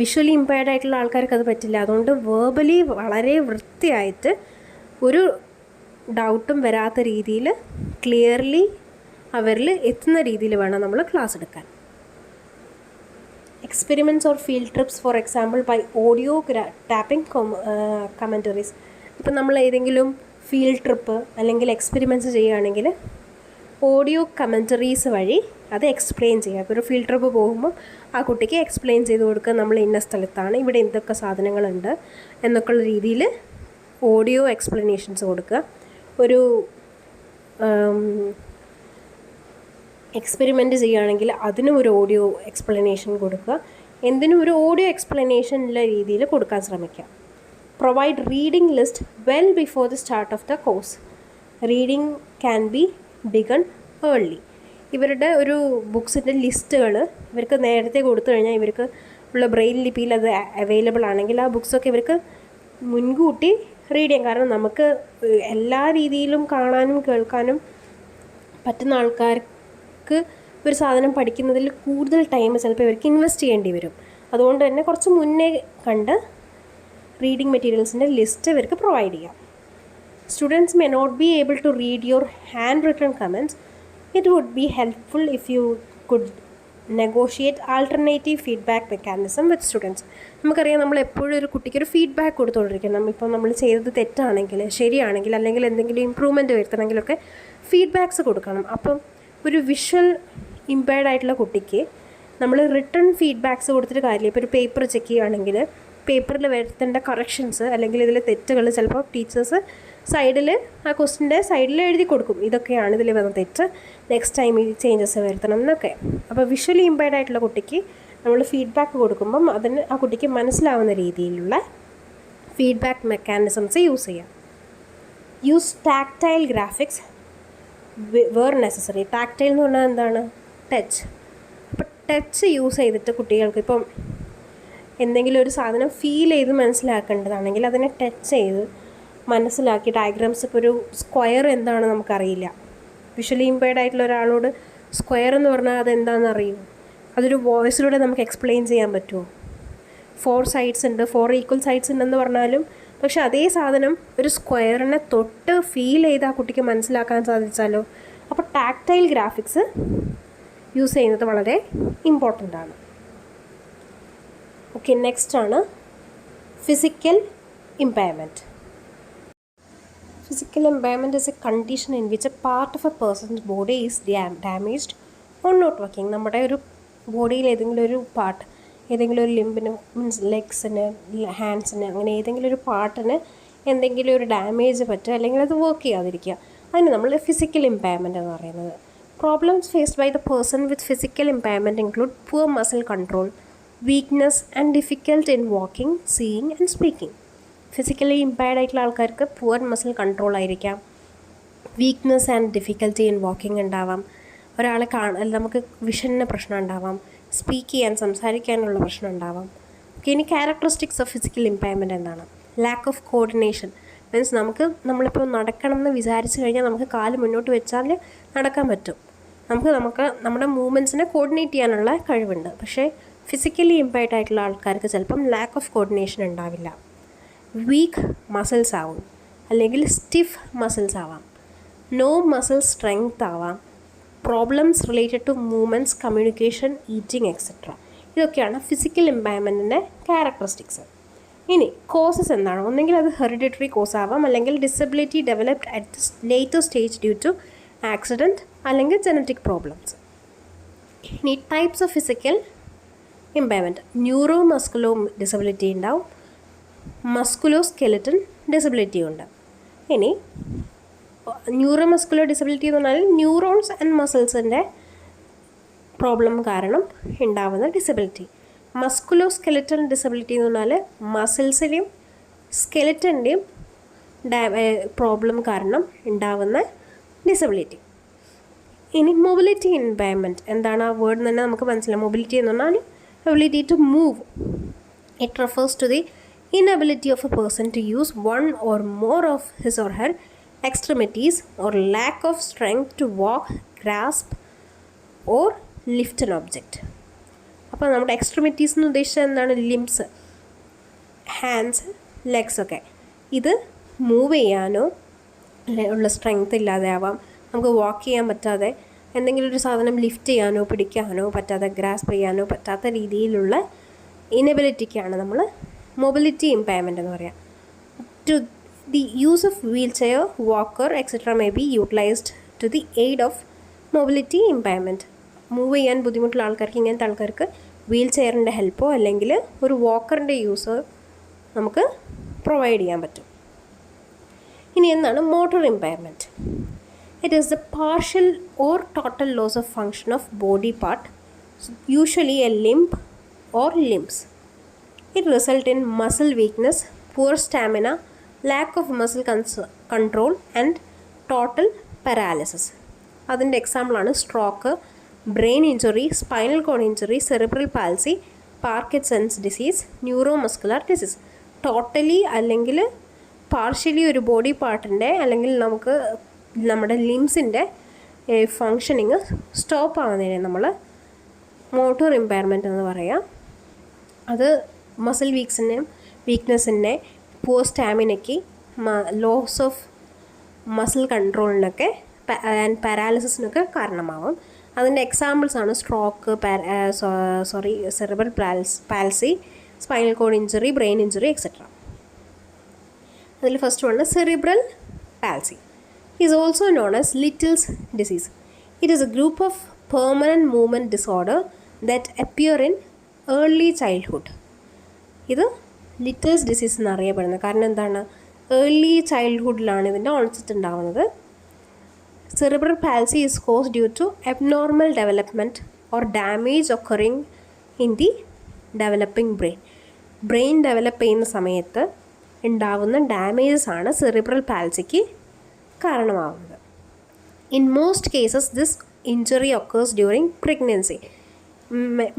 വിഷ്വലി ഇമ്പയർഡ് ആയിട്ടുള്ള ആൾക്കാർക്ക് അത് പറ്റില്ല. അതുകൊണ്ട് വേർബലി വളരെ വൃത്തിയായിട്ട് ഒരു ഡൗട്ടും വരാത്ത രീതിയിൽ ക്ലിയർലി അവരിൽ എത്തുന്ന രീതിയിൽ വേണം നമ്മൾ ക്ലാസ് എടുക്കാൻ. Experiments or field trips for example by audio taping commentaries. ഇപ്പം നമ്മൾ ഏതെങ്കിലും ഫീൽഡ് ട്രിപ്പ് അല്ലെങ്കിൽ എക്സ്പെരിമെൻറ്റ്സ് ചെയ്യുകയാണെങ്കിൽ ഓഡിയോ കമൻറ്ററീസ് വഴി അത് എക്സ്പ്ലെയിൻ ചെയ്യുക. ഇപ്പോൾ ഒരു ഫീൽഡ് ട്രിപ്പ് പോകുമ്പോൾ ആ കുട്ടിക്ക് എക്സ്പ്ലെയിൻ ചെയ്ത് കൊടുക്കുക, നമ്മൾ ഇന്ന സ്ഥലത്താണ്, ഇവിടെ എന്തൊക്കെ സാധനങ്ങളുണ്ട് എന്നൊക്കെയുള്ള രീതിയിൽ ഓഡിയോ എക്സ്പ്ലനേഷൻസ് കൊടുക്കുക. ഒരു എക്സ്പെരിമെൻറ്റ് ചെയ്യുകയാണെങ്കിൽ അതിനും ഒരു ഓഡിയോ എക്സ്പ്ലനേഷൻ കൊടുക്കുക. എന്തിനും ഒരു ഓഡിയോ എക്സ്പ്ലനേഷനുള്ള രീതിയിൽ കൊടുക്കാൻ ശ്രമിക്കുക. Provide reading list well before the start of the course. Reading can be begun early. ഇവരുടെ ഒരു ബുക്സിൻ്റെ ലിസ്റ്റുകൾ ഇവർക്ക് നേരത്തെ കൊടുത്തു കഴിഞ്ഞാൽ ഇവർക്ക് ഉള്ള ബ്രെയിൽ ലിപിയിൽ അത് അവൈലബിൾ ആണെങ്കിൽ ആ ബുക്സൊക്കെ ഇവർക്ക് മുൻകൂട്ടി റീഡ് ചെയ്യാം. കാരണം നമുക്ക് എല്ലാ രീതിയിലും കാണാനും കേൾക്കാനും പറ്റുന്ന ആൾക്കാർക്ക് ഒരു സാധനം പഠിക്കുന്നതിൽ കൂടുതൽ ടൈം ചിലപ്പോൾ ഇവർക്ക് ഇൻവെസ്റ്റ് ചെയ്യേണ്ടി വരും. അതുകൊണ്ട് തന്നെ കുറച്ച് മുന്നേ കണ്ട് റീഡിംഗ് മെറ്റീരിയൽസിൻ്റെ ലിസ്റ്റ് ഇവർക്ക് പ്രൊവൈഡ് ചെയ്യാം. Students may not be able to read your handwritten comments. It would be helpful if you could negotiate alternative feedback mechanism with students. നമുക്കറിയാം, നമ്മൾ എപ്പോഴും ഒരു കുട്ടിക്ക് ഒരു ഫീഡ്ബാക്ക് കൊടുത്തുകൊണ്ടിരിക്കണം. ഇപ്പോൾ നമ്മൾ ചെയ്തത് തെറ്റാണെങ്കിൽ, ശരിയാണെങ്കിൽ, അല്ലെങ്കിൽ എന്തെങ്കിലും ഇമ്പ്രൂവ്മെൻറ്റ് വരുത്തണമെങ്കിലൊക്കെ ഫീഡ്ബാക്ക്സ് കൊടുക്കണം. അപ്പം ഒരു വിഷ്വൽ ഇമ്പയർഡ് ആയിട്ടുള്ള കുട്ടിക്ക് നമ്മൾ റിട്ടേൺ ഫീഡ്ബാക്ക്സ് കൊടുത്തിട്ട് കാര്യമില്ല. ഇപ്പോൾ ഒരു പേപ്പർ ചെക്ക് ചെയ്യുകയാണെങ്കിൽ പേപ്പറിൽ വരുത്തേണ്ട കറക്ഷൻസ് അല്ലെങ്കിൽ ഇതിലെ തെറ്റുകൾ ചിലപ്പോൾ ടീച്ചേഴ്സ് സൈഡിൽ ആ ക്വസ്റ്റിൻ്റെ സൈഡിൽ എഴുതി കൊടുക്കും. ഇതൊക്കെയാണ് ഇതിൽ വന്ന തെറ്റ്, നെക്സ്റ്റ് ടൈം ഈ ചേഞ്ചസ് വരുത്തണം എന്നൊക്കെ. അപ്പോൾ വിഷ്വലി ഇമ്പയർഡ് ആയിട്ടുള്ള കുട്ടിക്ക് നമ്മൾ ഫീഡ്ബാക്ക് കൊടുക്കുമ്പം അതിന് ആ കുട്ടിക്ക് മനസ്സിലാവുന്ന രീതിയിലുള്ള ഫീഡ്ബാക്ക് മെക്കാനിസംസ് യൂസ് ചെയ്യാം. Use tactile graphics where necessary. Tactile എന്ന് പറഞ്ഞാൽ എന്താണ്? ടച്ച്. അപ്പോൾ ടച്ച് യൂസ് ചെയ്തിട്ട് കുട്ടികൾക്ക് ഇപ്പം എന്തെങ്കിലും ഒരു സാധനം ഫീൽ ചെയ്ത് മനസ്സിലാക്കേണ്ടതാണെങ്കിൽ അതിനെ ടച്ച് ചെയ്ത് മനസ്സിലാക്കി ഡയഗ്രാംസ്. ഇപ്പോൾ ഒരു സ്ക്വയർ എന്താണ് നമുക്കറിയില്ല. വിഷ്വലി ഇമ്പയർഡ് ആയിട്ടുള്ള ഒരാളോട് സ്ക്വയർ എന്ന് പറഞ്ഞാൽ അതെന്താണെന്ന് അറിയും. അതൊരു വോയിസിലൂടെ നമുക്ക് എക്സ്പ്ലെയിൻ ചെയ്യാൻ പറ്റുമോ? 4 സൈഡ്സ് ഉണ്ട്, 4 ഈക്വൽ സൈഡ്സ് ഉണ്ടെന്ന് പറഞ്ഞാലും പക്ഷെ അതേ സാധനം ഒരു സ്ക്വയറിനെ തൊട്ട് ഫീൽ ചെയ്ത് ആ കുട്ടിക്ക് മനസ്സിലാക്കാൻ സാധിച്ചാലോ? അപ്പോൾ ടാക്ടൈൽ ഗ്രാഫിക്സ് യൂസ് ചെയ്യുന്നത് വളരെ ഇമ്പോർട്ടൻ്റ് ആണ്. ഓക്കെ, നെക്സ്റ്റ് ആണ് physical impairment. Physical impairment is a condition in which a part of a person's body is damaged or not working. നമ്മുടെ ഒരു ബോഡിയിൽ ഏതെങ്കിലും ഒരു പാർട്ട്, ഏതെങ്കിലും ഒരു ലിംബിന്, മീൻസ് ലെഗ്സിന്, ഹാൻഡ്സിന്, അങ്ങനെ ഏതെങ്കിലും ഒരു പാർട്ടിന് എന്തെങ്കിലും ഒരു ഡാമേജ് പറ്റുക അല്ലെങ്കിൽ അത് വർക്ക് ചെയ്യാതിരിക്കുക, അതിന് നമ്മൾ ഫിസിക്കൽ ഇമ്പയർമെൻ്റ് എന്ന് പറയുന്നത്. Problems faced by the person with physical impairment include poor muscle control, weakness and difficult in walking, seeing and speaking. Physically impaired ആയിട്ടുള്ള ആൾക്കാർക്ക് പുവർ മസിൽ കൺട്രോൾ ആയിരിക്കാം, weakness and difficulty in walking ഉണ്ടാവാം, ഒരാളെ നമുക്ക് വിഷന് പ്രശ്നം ഉണ്ടാവാം, സ്പീക്ക് ചെയ്യാൻ, സംസാരിക്കാനുള്ള പ്രശ്നം ഉണ്ടാവാം. ഇനി ക്യാരക്ടറിസ്റ്റിക്സ് ഓഫ് ഫിസിക്കൽ ഇമ്പയർമെൻറ്റ് എന്താണ്? Lakh of coordination. മീൻസ് നമ്മളിപ്പോൾ നടക്കണം എന്ന് വിചാരിച്ചു കഴിഞ്ഞാൽ നമുക്ക് കാല് മുന്നോട്ട് വെച്ചാൽ നടക്കാൻ പറ്റും. നമുക്ക് നമ്മുടെ മൂവ്മെൻറ്റ്സിനെ കോർഡിനേറ്റ് ചെയ്യാനുള്ള കഴിവുണ്ട്. പക്ഷേ ഫിസിക്കലി ഇമ്പയർഡ് ആയിട്ടുള്ള ആൾക്കാർക്ക് ചിലപ്പം ലാക്ക് ഓഫ് കോർഡിനേഷൻ ഉണ്ടാവില്ല. വീക്ക് മസിൽസ് ആവും, അല്ലെങ്കിൽ സ്റ്റിഫ് മസിൽസ് ആവാം, നോ മസിൽ സ്ട്രെങ്ത് ആവാം, problems related to movements, communication, eating etcetera. ഇതൊക്കെയാണ് ഫിസിക്കൽ ഇമ്പയർമെൻറ്റിൻ്റെ ക്യാരക്ടറിസ്റ്റിക്സ്. ഇനി കോസസ് എന്താണ്? ഒന്നെങ്കിൽ അത് ഹെറിഡിറ്ററി കോസ് ആവാം, അല്ലെങ്കിൽ disability developed at the later stage due to accident, അല്ലെങ്കിൽ ജനറ്റിക് പ്രോബ്ലംസ്. ഇനി types of physical impairment. Neuro musculo disability ഉണ്ടാവും, മസ്കുലോ സ്കെലറ്റൻ ഡിസബിലിറ്റി ഉണ്ട്. ഇനി ന്യൂറോ മസ്കുലോ ഡിസബിലിറ്റി എന്ന് പറഞ്ഞാൽ ന്യൂറോൺസ് ആൻഡ് മസിൽസിൻ്റെ പ്രോബ്ലം കാരണം ഉണ്ടാവുന്ന ഡിസബിലിറ്റി. മസ്കുലോ സ്കെലറ്റൻ ഡിസബിലിറ്റി എന്ന് പറഞ്ഞാൽ മസിൽസിൻ്റെയും സ്കെലറ്റൻ്റെയും പ്രോബ്ലം കാരണം ഉണ്ടാവുന്ന ഡിസബിലിറ്റി. ഇനി മൊബിലിറ്റി ഇമ്പയർമെൻറ്റ് എന്താണ്? ആ വേർഡ് തന്നെ നമുക്ക് മനസ്സിലാവും. മൊബിലിറ്റി എന്ന് പറഞ്ഞാൽ ability to move. It refers to the inability of a person to use one or more of his or her extremities, or lack of strength to walk, grasp or lift an object. അപ്പോൾ നമ്മുടെ extremities എന്ന് ഉദ്ദേശിച്ചത് എന്താണ്? ലിംബ്സ്, hands, legs ഒക്കെ. ഇത് move ചെയ്യാനോ ഉള്ള strength ഇല്ലാതെ ആവാം, നമുക്ക് വാക്ക് ചെയ്യാൻ പറ്റാതെ, എന്തെങ്കിലും ഒരു സാധനം ലിഫ്റ്റ് ചെയ്യാനോ പിടിക്കാനോ പറ്റാതെ, ഗ്രാസ്പ് ചെയ്യാനോ പറ്റാത്ത രീതിയിലുള്ള ഇനബിലിറ്റിക്കാണ് നമ്മൾ മൊബിലിറ്റി ഇമ്പയർമെൻ്റ് എന്ന് പറയാം. To the use of wheelchair, walker etcetera may be utilised to the aid of mobility impairment. Move ചെയ്യാൻ ബുദ്ധിമുട്ടുള്ള ആൾക്കാർക്ക്, ഇങ്ങനത്തെ ആൾക്കാർക്ക് വീൽ ചെയറിൻ്റെ ഹെൽപ്പോ അല്ലെങ്കിൽ ഒരു വാക്കറിൻ്റെ യൂസ് നമുക്ക് പ്രൊവൈഡ് ചെയ്യാൻ പറ്റും. ഇനി എന്താണ് motor impairment? It is the partial or total loss of function of body part, usually a limb or limbs. It results in muscle weakness, poor stamina, lack of muscle control and total paralysis. അതിൻ്റെ എക്സാമ്പിളാണ് stroke, brain injury, spinal cord injury, cerebral പാൽസി, Parkinson's disease, neuro muscular disease. Totally അല്ലെങ്കിൽ partially ഒരു body പാർട്ടിൻ്റെ അല്ലെങ്കിൽ നമുക്ക് നമ്മുടെ ലിംസിൻ്റെ functioning stop ആവുന്നതിനെ നമ്മൾ motor impairment എന്ന് പറയാം. അത് മസിൽ വീക്ക്നെസ്സിനെ, പുവർ സ്റ്റാമിനയ്ക്ക്, ലോസ് ഓഫ് മസിൽ കൺട്രോളിനൊക്കെ ആൻഡ് പാരാലിസിസിനൊക്കെ കാരണമാവും. അതിൻ്റെ എക്സാമ്പിൾസാണ് stroke, cerebral palsy, spinal cord injury, brain injury etcetera. അതിൽ first one cerebral palsy is also known as Little's disease. It is a group of permanent movement disorder that appear in early childhood. ഇത് Little's disease എന്നറിയപ്പെടുന്നത് കാരണം എന്താണ്? Early ചൈൽഡ്ഹുഡിലാണ് ഇതിൻ്റെ onset ഉണ്ടാകുന്നത്. Cerebral palsy is caused due to abnormal development or damage occurring in the developing brain develop ചെയ്യുന്ന സമയത്ത് ഉണ്ടാവുന്ന damages ആണ് സെറിബ്രൽ പാൽസിക്ക് കാരണമാവുന്നത്. In most cases this injury occurs during pregnancy.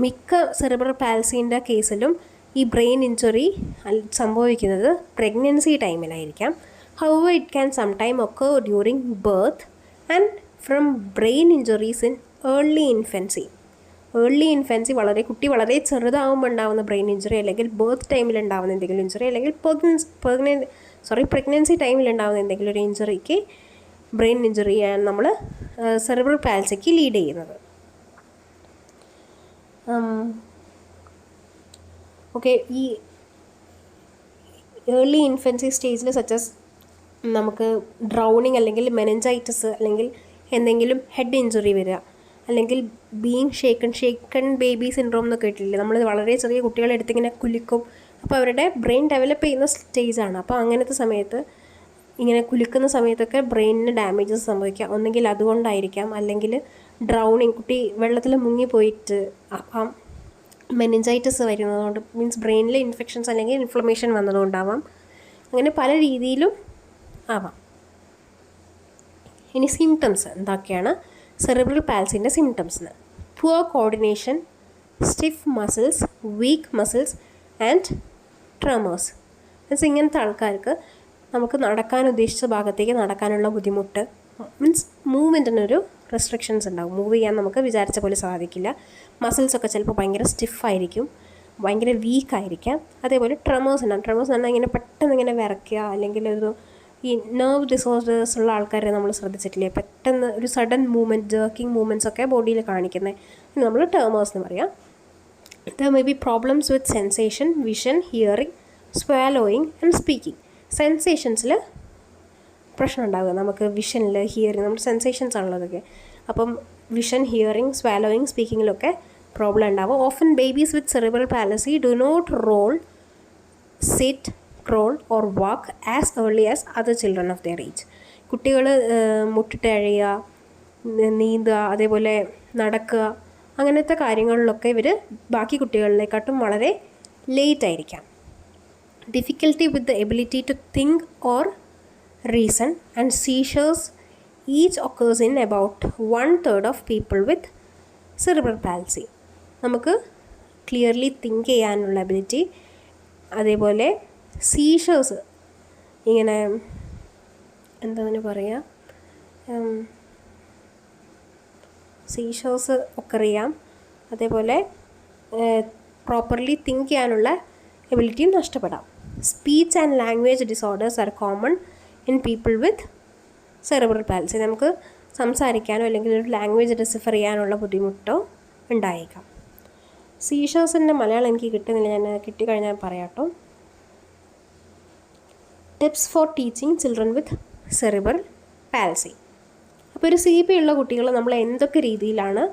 മിക്ക സെറിബ്രൽ പാൽസീൻ്റെ കേസിലും ഈ ബ്രെയിൻ ഇഞ്ചുറി സംഭവിക്കുന്നത് പ്രഗ്നൻസി ടൈമിലായിരിക്കാം. However it can sometime occur during birth and from brain injuries in early infancy. കുട്ടി വളരെ ചെറുതാവുമ്പോൾ ഉണ്ടാകുന്ന ബ്രെയിൻ ഇഞ്ചുറി, അല്ലെങ്കിൽ ബർത്ത് ടൈമിൽ ഉണ്ടാകുന്ന എന്തെങ്കിലും ഇഞ്ചുറി, അല്ലെങ്കിൽ പ്രഗ്നൻസി ടൈമിൽ ഉണ്ടാകുന്ന എന്തെങ്കിലും ഒരു ഇഞ്ചുറിക്ക് ബ്രെയിൻ ഇഞ്ചുറിയാണ് നമ്മൾ സെറിബ്രൽ പാൽസിക്ക് ലീഡ് ചെയ്യുന്നത്. ഓക്കെ, ഈ ഏർലി ഇൻഫൻസി സ്റ്റേജിൽ സച്ചസ് നമുക്ക് ഡ്രൗണിങ്, അല്ലെങ്കിൽ മെനഞ്ചൈറ്റിസ്, അല്ലെങ്കിൽ എന്തെങ്കിലും ഹെഡ് ഇഞ്ചുറി വരിക, അല്ലെങ്കിൽ ബീയിങ് ഷേക്കൺ ബേബി സിൻഡ്രോം എന്നൊക്കെ കേട്ടിട്ടില്ലേ? നമ്മൾ വളരെ ചെറിയ കുട്ടികളെ എടുത്തിങ്ങനെ കുലുക്കും. അപ്പോൾ അവരുടെ ബ്രെയിൻ ഡെവലപ്പ് ചെയ്യുന്ന സ്റ്റേജാണ്. അപ്പോൾ അങ്ങനത്തെ സമയത്ത് ഇങ്ങനെ കുലുക്കുന്ന സമയത്തൊക്കെ ബ്രെയിനിന് ഡാമേജസ് സംഭവിക്കാം. ഒന്നെങ്കിൽ അതുകൊണ്ടായിരിക്കാം, അല്ലെങ്കിൽ ഡ്രൗണിങ്, കുട്ടി വെള്ളത്തിൽ മുങ്ങിപ്പോയിട്ട് അപ്പം മെനിഞ്ചൈറ്റിസ് വരുന്നതുകൊണ്ട്, മീൻസ് ബ്രെയിനിൽ ഇൻഫെക്ഷൻസ് അല്ലെങ്കിൽ ഇൻഫ്ലമേഷൻ വന്നതുകൊണ്ടാവാം. അങ്ങനെ പല രീതിയിലും ആവാം. ഇനി സിംറ്റംസ് എന്തൊക്കെയാണ് സെറിബ്രൽ പാൽസിൻ്റെ symptoms? Poor coordination, stiff muscles, weak muscles and tremors. Means ഇങ്ങനത്തെ ആൾക്കാർക്ക് നമുക്ക് നടക്കാൻ ഉദ്ദേശിച്ച ഭാഗത്തേക്ക് നടക്കാനുള്ള ബുദ്ധിമുട്ട്, മീൻസ് മൂവ്മെൻറ്റിനൊരു റെസ്ട്രിക്ഷൻസ് ഉണ്ടാകും. മൂവ് ചെയ്യാൻ നമുക്ക് വിചാരിച്ച പോലെ സാധിക്കില്ല. മസിൽസൊക്കെ ചിലപ്പോൾ ഭയങ്കര സ്റ്റിഫായിരിക്കും, ഭയങ്കര വീക്കായിരിക്കാം. അതേപോലെ ട്രെമേഴ്സ് ഉണ്ടാകും. ട്രെമേഴ്സ് പറഞ്ഞാൽ ഇങ്ങനെ പെട്ടെന്ന് ഇങ്ങനെ വിറയ്ക്കുക, അല്ലെങ്കിൽ ഈ നെർവ് ഡിസോർഡേഴ്സ് ഉള്ള ആൾക്കാരെ നമ്മൾ ശ്രദ്ധിച്ചിട്ടില്ലേ? പെട്ടെന്ന് ഒരു സഡൻ മൂവ്മെൻറ്റ്, ജേർക്കിംഗ് മൂവ്മെൻറ്റ്സ് ഒക്കെ ബോഡിയിൽ കാണിക്കുന്നത് നമ്മൾ ട്രെമേഴ്സ് എന്ന് പറയാം. There may be problems with sensation, vision, hearing, swallowing and speaking. സെൻസേഷൻസിൽ പ്രശ്നം ഉണ്ടാകുക, നമുക്ക് വിഷനിൽ, ഹിയറിംഗ്, നമ്മുടെ സെൻസേഷൻസ് ആണുള്ളതൊക്കെ. അപ്പം വിഷൻ, ഹിയറിംഗ്, സ്വാലോയിങ്, സ്പീക്കിങ്ങിലൊക്കെ പ്രോബ്ലം ഉണ്ടാവും. Often babies with cerebral palsy do not roll, sit, crawl or walk as early as other children of their age. കുട്ടികൾ മുട്ടിട്ട് അഴയുക, നീന്തുക, അതേപോലെ നടക്കുക, അങ്ങനത്തെ കാര്യങ്ങളിലൊക്കെ ഇവർ ബാക്കി കുട്ടികളിലേക്കാട്ടും വളരെ ലേറ്റ് ആയിരിക്കാം. Difficulty with the ability to think or reason and seizures each occurs in about 1/3 of people with cerebral palsy. നമുക്ക് ക്ലിയർലി തിങ്ക് ചെയ്യാനുള്ള എബിലിറ്റി, അതേപോലെ സീഷേഴ്സ്, ഇങ്ങനെ എന്താണ് പറയുക, സീഷേഴ്സ് ഒക്കെ അറിയാം. അതേപോലെ പ്രോപ്പർലി തിങ്ക് ചെയ്യാനുള്ള എബിലിറ്റിയും നഷ്ടപ്പെടാം. Speech and language disorders are common in people with cerebral palsy. നമുക്ക് സംസാരിക്കാനോ അല്ലെങ്കിൽ ഒരു ലാംഗ്വേജ് ഡെസിഫർ ചെയ്യാനുള്ള ബുദ്ധിമുട്ടോ ഉണ്ടായേക്കാം. സീഷേഴ്സിൻ്റെ മലയാളം എനിക്ക് കിട്ടുന്നില്ല, ഞാൻ കിട്ടിക്കഴിഞ്ഞാൽ പറയാം കേട്ടോ. Tips four teaching children with cerebral പാൽസി. അപ്പോൾ ഒരു CP ഉള്ള കുട്ടികളെ നമ്മൾ എന്തൊക്കെ രീതിയിലാണ്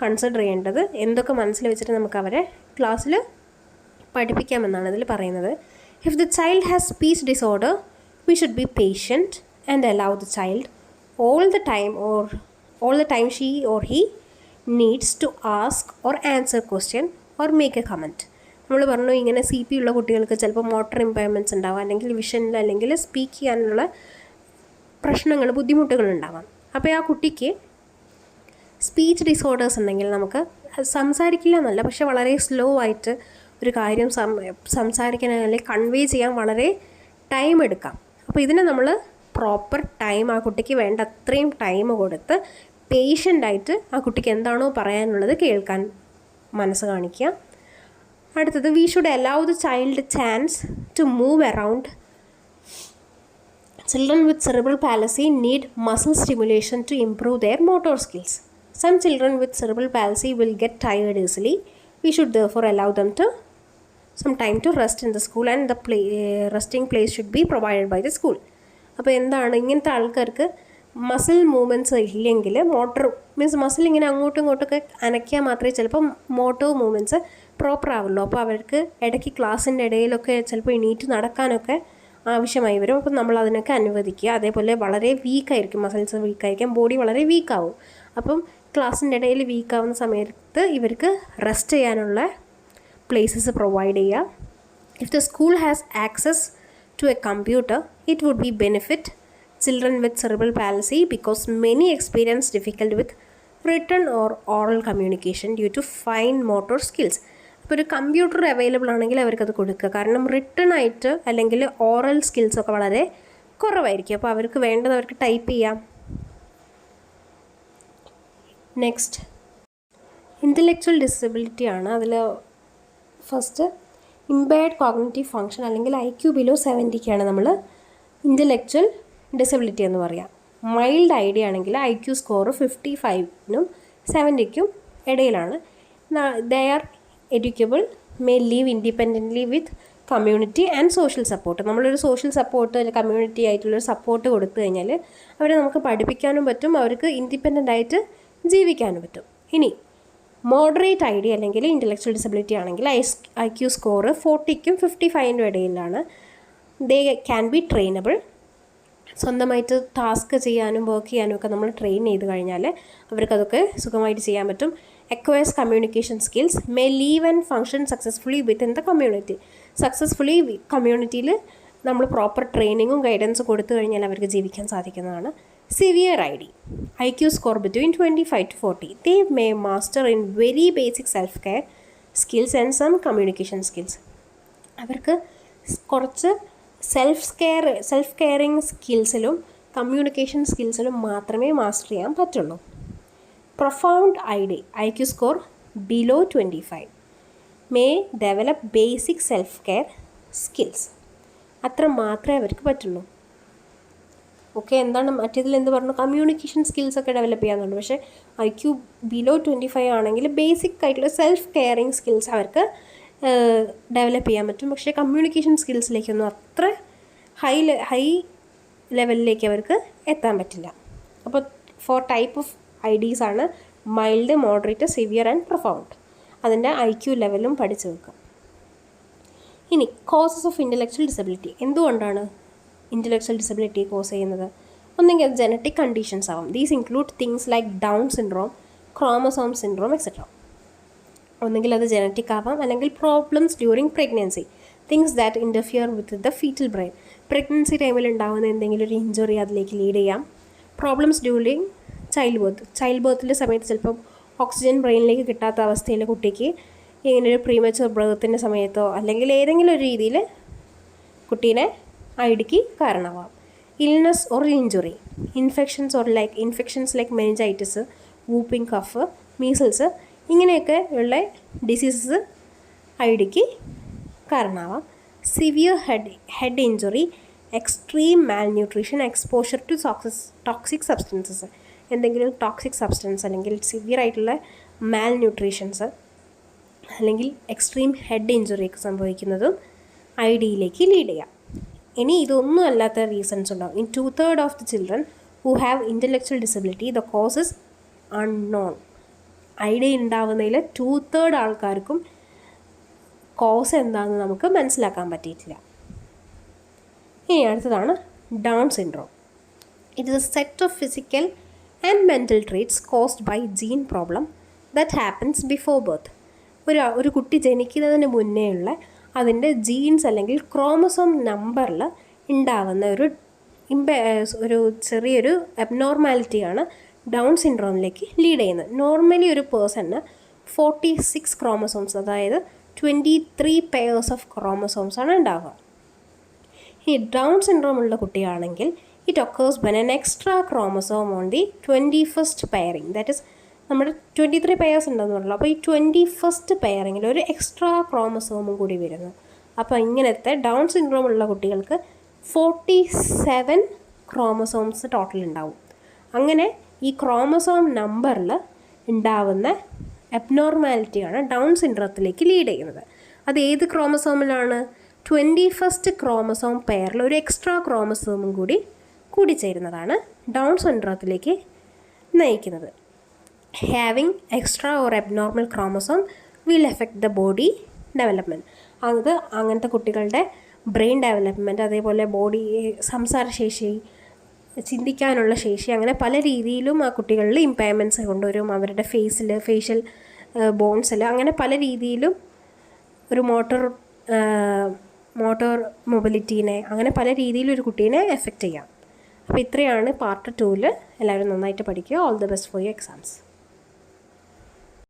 കൺസിഡർ ചെയ്യേണ്ടത്, എന്തൊക്കെ മനസ്സിൽ വെച്ചിട്ട് നമുക്ക് അവരെ ക്ലാസ്സിൽ പഠിപ്പിക്കാമെന്നാണ് ഇതിൽ പറയുന്നത്. If the child has speech disorder, we should be patient and allow the child all the time she or he needs to ask or answer question or make a comment. നമ്മൾ പറഞ്ഞു ഇങ്ങനെ CP ഉള്ള കുട്ടികൾക്ക് ചിലപ്പോൾ motor impairments ഉണ്ടാവാം, അല്ലെങ്കിൽ വിഷനിൽ, അല്ലെങ്കിൽ speak ചെയ്യാനുള്ള പ്രശ്നങ്ങൾ, ബുദ്ധിമുട്ടുകൾ ഉണ്ടാവാം. അപ്പോൾ ആ കുട്ടിക്ക് സ്പീച്ച് ഡിസോർഡേഴ്സ് ഉണ്ടെങ്കിൽ നമുക്ക് സംസാരിക്കില്ല എന്നല്ല, പക്ഷെ വളരെ സ്ലോ ആയിട്ട് ഒരു കാര്യം സംസാരിക്കാൻ അല്ലെങ്കിൽ കൺവേ ചെയ്യാൻ വളരെ ടൈം എടുക്കാം. അപ്പോൾ ഇതിന് നമ്മൾ പ്രോപ്പർ ടൈം, ആ കുട്ടിക്ക് വേണ്ട അത്രയും ടൈം കൊടുത്ത് പേഷ്യൻ്റായിട്ട് ആ കുട്ടിക്ക് എന്താണോ പറയാനുള്ളത് കേൾക്കാൻ മനസ്സ് കാണിക്കുക. അടുത്തത്, we should allow the child chance to move around. Children with cerebral palsy need muscle stimulation to improve their motor skills. Some children with cerebral palsy will get tired easily. We should therefore allow them to some time to rest in the school, and the resting place should be provided by the school. അപ്പോൾ എന്താണ്, ഇങ്ങനത്തെ ആൾക്കാർക്ക് muscle movements ഇല്ലെങ്കിൽ, motor means muscle ഇങ്ങനെ അങ്ങോട്ടും ഇങ്ങോട്ടൊക്കെ അനക്കിയാൽ മാത്രമേ ചിലപ്പം മോട്ടോർ മൂവ്മെൻറ്റ്സ് പ്രോപ്പർ ആവുള്ളൂ. അപ്പോൾ അവർക്ക് ഇടയ്ക്ക് ക്ലാസ്സിൻ്റെ ഇടയിലൊക്കെ ചിലപ്പോൾ എണീറ്റ് നടക്കാനൊക്കെ ആവശ്യമായി വരും. അപ്പം നമ്മൾ അതിനൊക്കെ അനുവദിക്കുക. അതേപോലെ വളരെ വീക്കായിരിക്കും, മസിൽസ് വീക്കായിരിക്കും, ബോഡി വളരെ വീക്കാവും. അപ്പം ക്ലാസ്സിൻ്റെ ഇടയിൽ വീക്കാവുന്ന സമയത്ത് ഇവർക്ക് റെസ്റ്റ് ചെയ്യാനുള്ള പ്ലേസസ് പ്രൊവൈഡ് ചെയ്യുക. If the school has access to a computer, it would be benefit children with cerebral palsy because many experience difficult with written or oral communication due to fine motor skills. അപ്പോൾ ഒരു computer available ആണെങ്കിൽ അവർക്കത് കൊടുക്കുക. കാരണം written ആയിട്ട് അല്ലെങ്കിൽ oral സ്കിൽസൊക്കെ വളരെ കുറവായിരിക്കും. അപ്പോൾ അവർക്ക് വേണ്ടത് അവർക്ക് ടൈപ്പ് ചെയ്യാം. നെക്സ്റ്റ് ഇൻ്റലക്ച്വൽ ഡിസബിലിറ്റി ആണ്. അതിൽ ഫസ്റ്റ് ഇമ്പയർഡ് കോഗ്നിറ്റീവ് ഫങ്ഷൻ അല്ലെങ്കിൽ IQ ബിലോ 70ക്കാണ് നമ്മൾ ഇൻ്റലക്ച്വൽ ഡിസബിലിറ്റി എന്ന് പറയാം. മൈൽഡ് ID ആണെങ്കിൽ IQ സ്കോർ 55നും 70ക്കും ഇടയിലാണ്. They are educable, may live independently with community and social support. നമ്മളൊരു സോഷ്യൽ സപ്പോർട്ട് കമ്മ്യൂണിറ്റി ആയിട്ടുള്ളൊരു സപ്പോർട്ട് കൊടുത്തു കഴിഞ്ഞാൽ അവരെ നമുക്ക് പഠിപ്പിക്കാനും പറ്റും, അവർക്ക് ഇൻഡിപെൻഡൻ്റ് ആയിട്ട് ജീവിക്കാനും പറ്റും. ഇനി മോഡറേറ്റ് ID അല്ലെങ്കിൽ ഇൻ്റലക്ച്വൽ ഡിസബിലിറ്റി ആണെങ്കിൽ IQ സ്കോർ 40ക്കും 55നും ഇടയിലാണ്. They can be trainable. സ്വന്തമായിട്ട് ടാസ്ക് ചെയ്യാനും വർക്ക് ചെയ്യാനും ഒക്കെ നമ്മൾ ട്രെയിൻ ചെയ്ത് കഴിഞ്ഞാൽ അവർക്കതൊക്കെ സുഖമായിട്ട് ചെയ്യാൻ പറ്റും. Acquires communication skills, may live and function successfully within the community. Successfully കമ്മ്യൂണിറ്റിയിൽ നമ്മൾ പ്രോപ്പർ ട്രെയിനിങ്ങും ഗൈഡൻസും കൊടുത്തു കഴിഞ്ഞാൽ അവർക്ക് ജീവിക്കാൻ സാധിക്കുന്നതാണ്. Severe IQ score between 25 to 40. They may master in very basic self-care skills and some communication skills. അവർക്ക് കുറച്ച് സെൽഫ് കെയറിങ് സ്കിൽസിലും കമ്മ്യൂണിക്കേഷൻ സ്കിൽസിലും മാത്രമേ മാസ്റ്റർ ചെയ്യാൻ പറ്റുള്ളൂ. Profound IQ score below 25. may develop basic self-care skills. അത്ര മാത്രമേ അവർക്ക് പറ്റുള്ളൂ. ഓക്കെ, എന്താണ് മറ്റേതിൽ എന്ത് പറഞ്ഞു? കമ്മ്യൂണിക്കേഷൻ സ്കിൽസൊക്കെ ഡെവലപ്പ് ചെയ്യാന്നുണ്ട്. പക്ഷേ IQ ബിലോ 25 ആണെങ്കിൽ ബേസിക് ആയിട്ടുള്ള സെൽഫ് കെയറിങ് സ്കിൽസ് അവർക്ക് ഡെവലപ്പ് ചെയ്യാൻ പറ്റും. പക്ഷേ കമ്മ്യൂണിക്കേഷൻ സ്കിൽസിലേക്കൊന്നും അത്ര ഹൈ ലെവലിലേക്ക് അവർക്ക് എത്താൻ പറ്റില്ല. അപ്പോൾ 4 ടൈപ്പ് ഓഫ് IDs ആണ്: mild, moderate, severe and profound. അതിൻ്റെ IQ ലെവലും പഠിച്ചു വെക്കുക. ഇനി കോസസ് ഓഫ് ഇൻ്റലക്ച്വൽ ഡിസബിലിറ്റി. എന്തുകൊണ്ടാണ് ഇൻ്റലക്ച്വൽ ഡിസബിലിറ്റി കോസ് ചെയ്യുന്നത്? ഒന്നെങ്കിൽ അത് ജനറ്റിക് കണ്ടീഷൻസ് ആവും. These include things like down syndrome, chromosome syndrome etcetera. ഒന്നെങ്കിൽ അത് ജനറ്റിക് ആവാം, അല്ലെങ്കിൽ problems during pregnancy, things that interfere with the foetal brain. Pregnancy ടൈമിൽ ഉണ്ടാകുന്ന എന്തെങ്കിലും ഒരു ഇഞ്ചുറി അതിലേക്ക് ലീഡ് ചെയ്യാം. പ്രോബ്ലംസ് ഡ്യൂറിങ് ചൈൽഡ് ബർത്തിൻ്റെ സമയത്ത് ചിലപ്പം ഓക്സിജൻ ബ്രെയിനിലേക്ക് കിട്ടാത്ത അവസ്ഥയിൽ കുട്ടിക്ക് ഇങ്ങനൊരു പ്രീമച്വർ ബർത്തിൻ്റെ സമയത്തോ അല്ലെങ്കിൽ ഏതെങ്കിലും ഒരു രീതിയിൽ കുട്ടീനെ IDക്ക് കാരണമാവാം. Illness or injury, infections like meningitis, whooping cough, measles, ഇങ്ങനെയൊക്കെ ഉള്ള ഡിസീസസ് IDക്ക് കാരണമാവാം. Severe head injury, extreme malnutrition, exposure to toxic substances. എന്തെങ്കിലും ടോക്സിക് സബ്സ്റ്റൻസ് അല്ലെങ്കിൽ സിവിയർ ആയിട്ടുള്ള മാൽന്യൂട്രീഷൻസ് അല്ലെങ്കിൽ എക്സ്ട്രീം ഹെഡ് ഇഞ്ചുറി ഒക്കെ സംഭവിക്കുന്നതും IDയിലേക്ക് ലീഡ് ചെയ്യാം. ഇനി ഇതൊന്നും അല്ലാത്ത റീസൺസ് ഉണ്ടാവും. In 2/3 of the children who have intellectual disability the causes unknown. ID ഉണ്ടാവുന്നതിൽ 2/3 ആൾക്കാർക്കും കോസ് എന്താണെന്ന് നമുക്ക് മനസ്സിലാക്കാൻ പറ്റിയിട്ടില്ല. ഇനി അടുത്തതാണ് down syndrome. It is a set of physical and mental traits caused by gene problem that happens before birth. ഒരു കുട്ടി ജനിക്കുന്നതിന് മുന്നേ ഉള്ള അതിൻ്റെ ജീൻസ് അല്ലെങ്കിൽ ക്രോമസോം നമ്പറിൽ ഉണ്ടാവുന്ന ഒരു ചെറിയൊരു അബ്നോർമാലിറ്റിയാണ് ഡൗൺ സിൻഡ്രോമിലേക്ക് ലീഡ് ചെയ്യുന്നത്. നോർമലി ഒരു പേഴ്സണിന് 46 ക്രോമസോംസ്, അതായത് 23 പെയർസ് ഓഫ് ക്രോമസോംസ് ആണ് ഉണ്ടാവുക. ഈ ഡൗൺ സിൻഡ്രോം ഉള്ള കുട്ടിയാണെങ്കിൽ it occurs when an extra chromosome on the 21st pairing. That is നമ്മുടെ 23 പെയർസ് ഉണ്ടെന്ന് പറഞ്ഞല്ലോ. അപ്പോൾ ഈ 21st പെയറിങ്ങിൽ ഒരു എക്സ്ട്രാ ക്രോമസോമും കൂടി വരുന്നു. അപ്പോൾ ഇങ്ങനത്തെ ഡൗൺ സിൻഡ്രോം ഉള്ള കുട്ടികൾക്ക് 47 ക്രോമസോംസ് ടോട്ടൽ ഉണ്ടാവും. അങ്ങനെ ഈ ക്രോമസോം നമ്പറിൽ ഉണ്ടാവുന്ന അബ്നോർമാലിറ്റിയാണ് ഡൗൺ സിൻഡ്രോത്തിലേക്ക് ലീഡ് ചെയ്യുന്നത്. അത് ഏത് ക്രോമസോമിലാണ്? 21st ക്രോമസോം പെയറിൽ ഒരു എക്സ്ട്രാ ക്രോമസോമും കൂടി ചേരുന്നതാണ് ഡൗൺ സിൻഡ്രോത്തിലേക്ക് നയിക്കുന്നത്. Having extra or abnormal chromosome will effect the body development. അത് അങ്ങനത്തെ കുട്ടികളുടെ ബ്രെയിൻ ഡെവലപ്മെൻറ്റ്, അതേപോലെ ബോഡി സംസാരശേഷി, ചിന്തിക്കാനുള്ള ശേഷി, അങ്ങനെ പല രീതിയിലും ആ കുട്ടികളിൽ ഇമ്പയർമെൻറ്റ്സ് കൊണ്ടുവരും. അവരുടെ ഫേഷ്യൽ ബോൺസിൽ അങ്ങനെ പല രീതിയിലും ഒരു മോട്ടോർ മൊബിലിറ്റീനെ, അങ്ങനെ പല രീതിയിലൊരു കുട്ടീനെ എഫക്റ്റ് ചെയ്യാം. അപ്പോൾ ഇത്രയാണ് പാർട്ട് 2. എല്ലാവരും നന്നായിട്ട് പഠിക്കുക. All the best for your exams.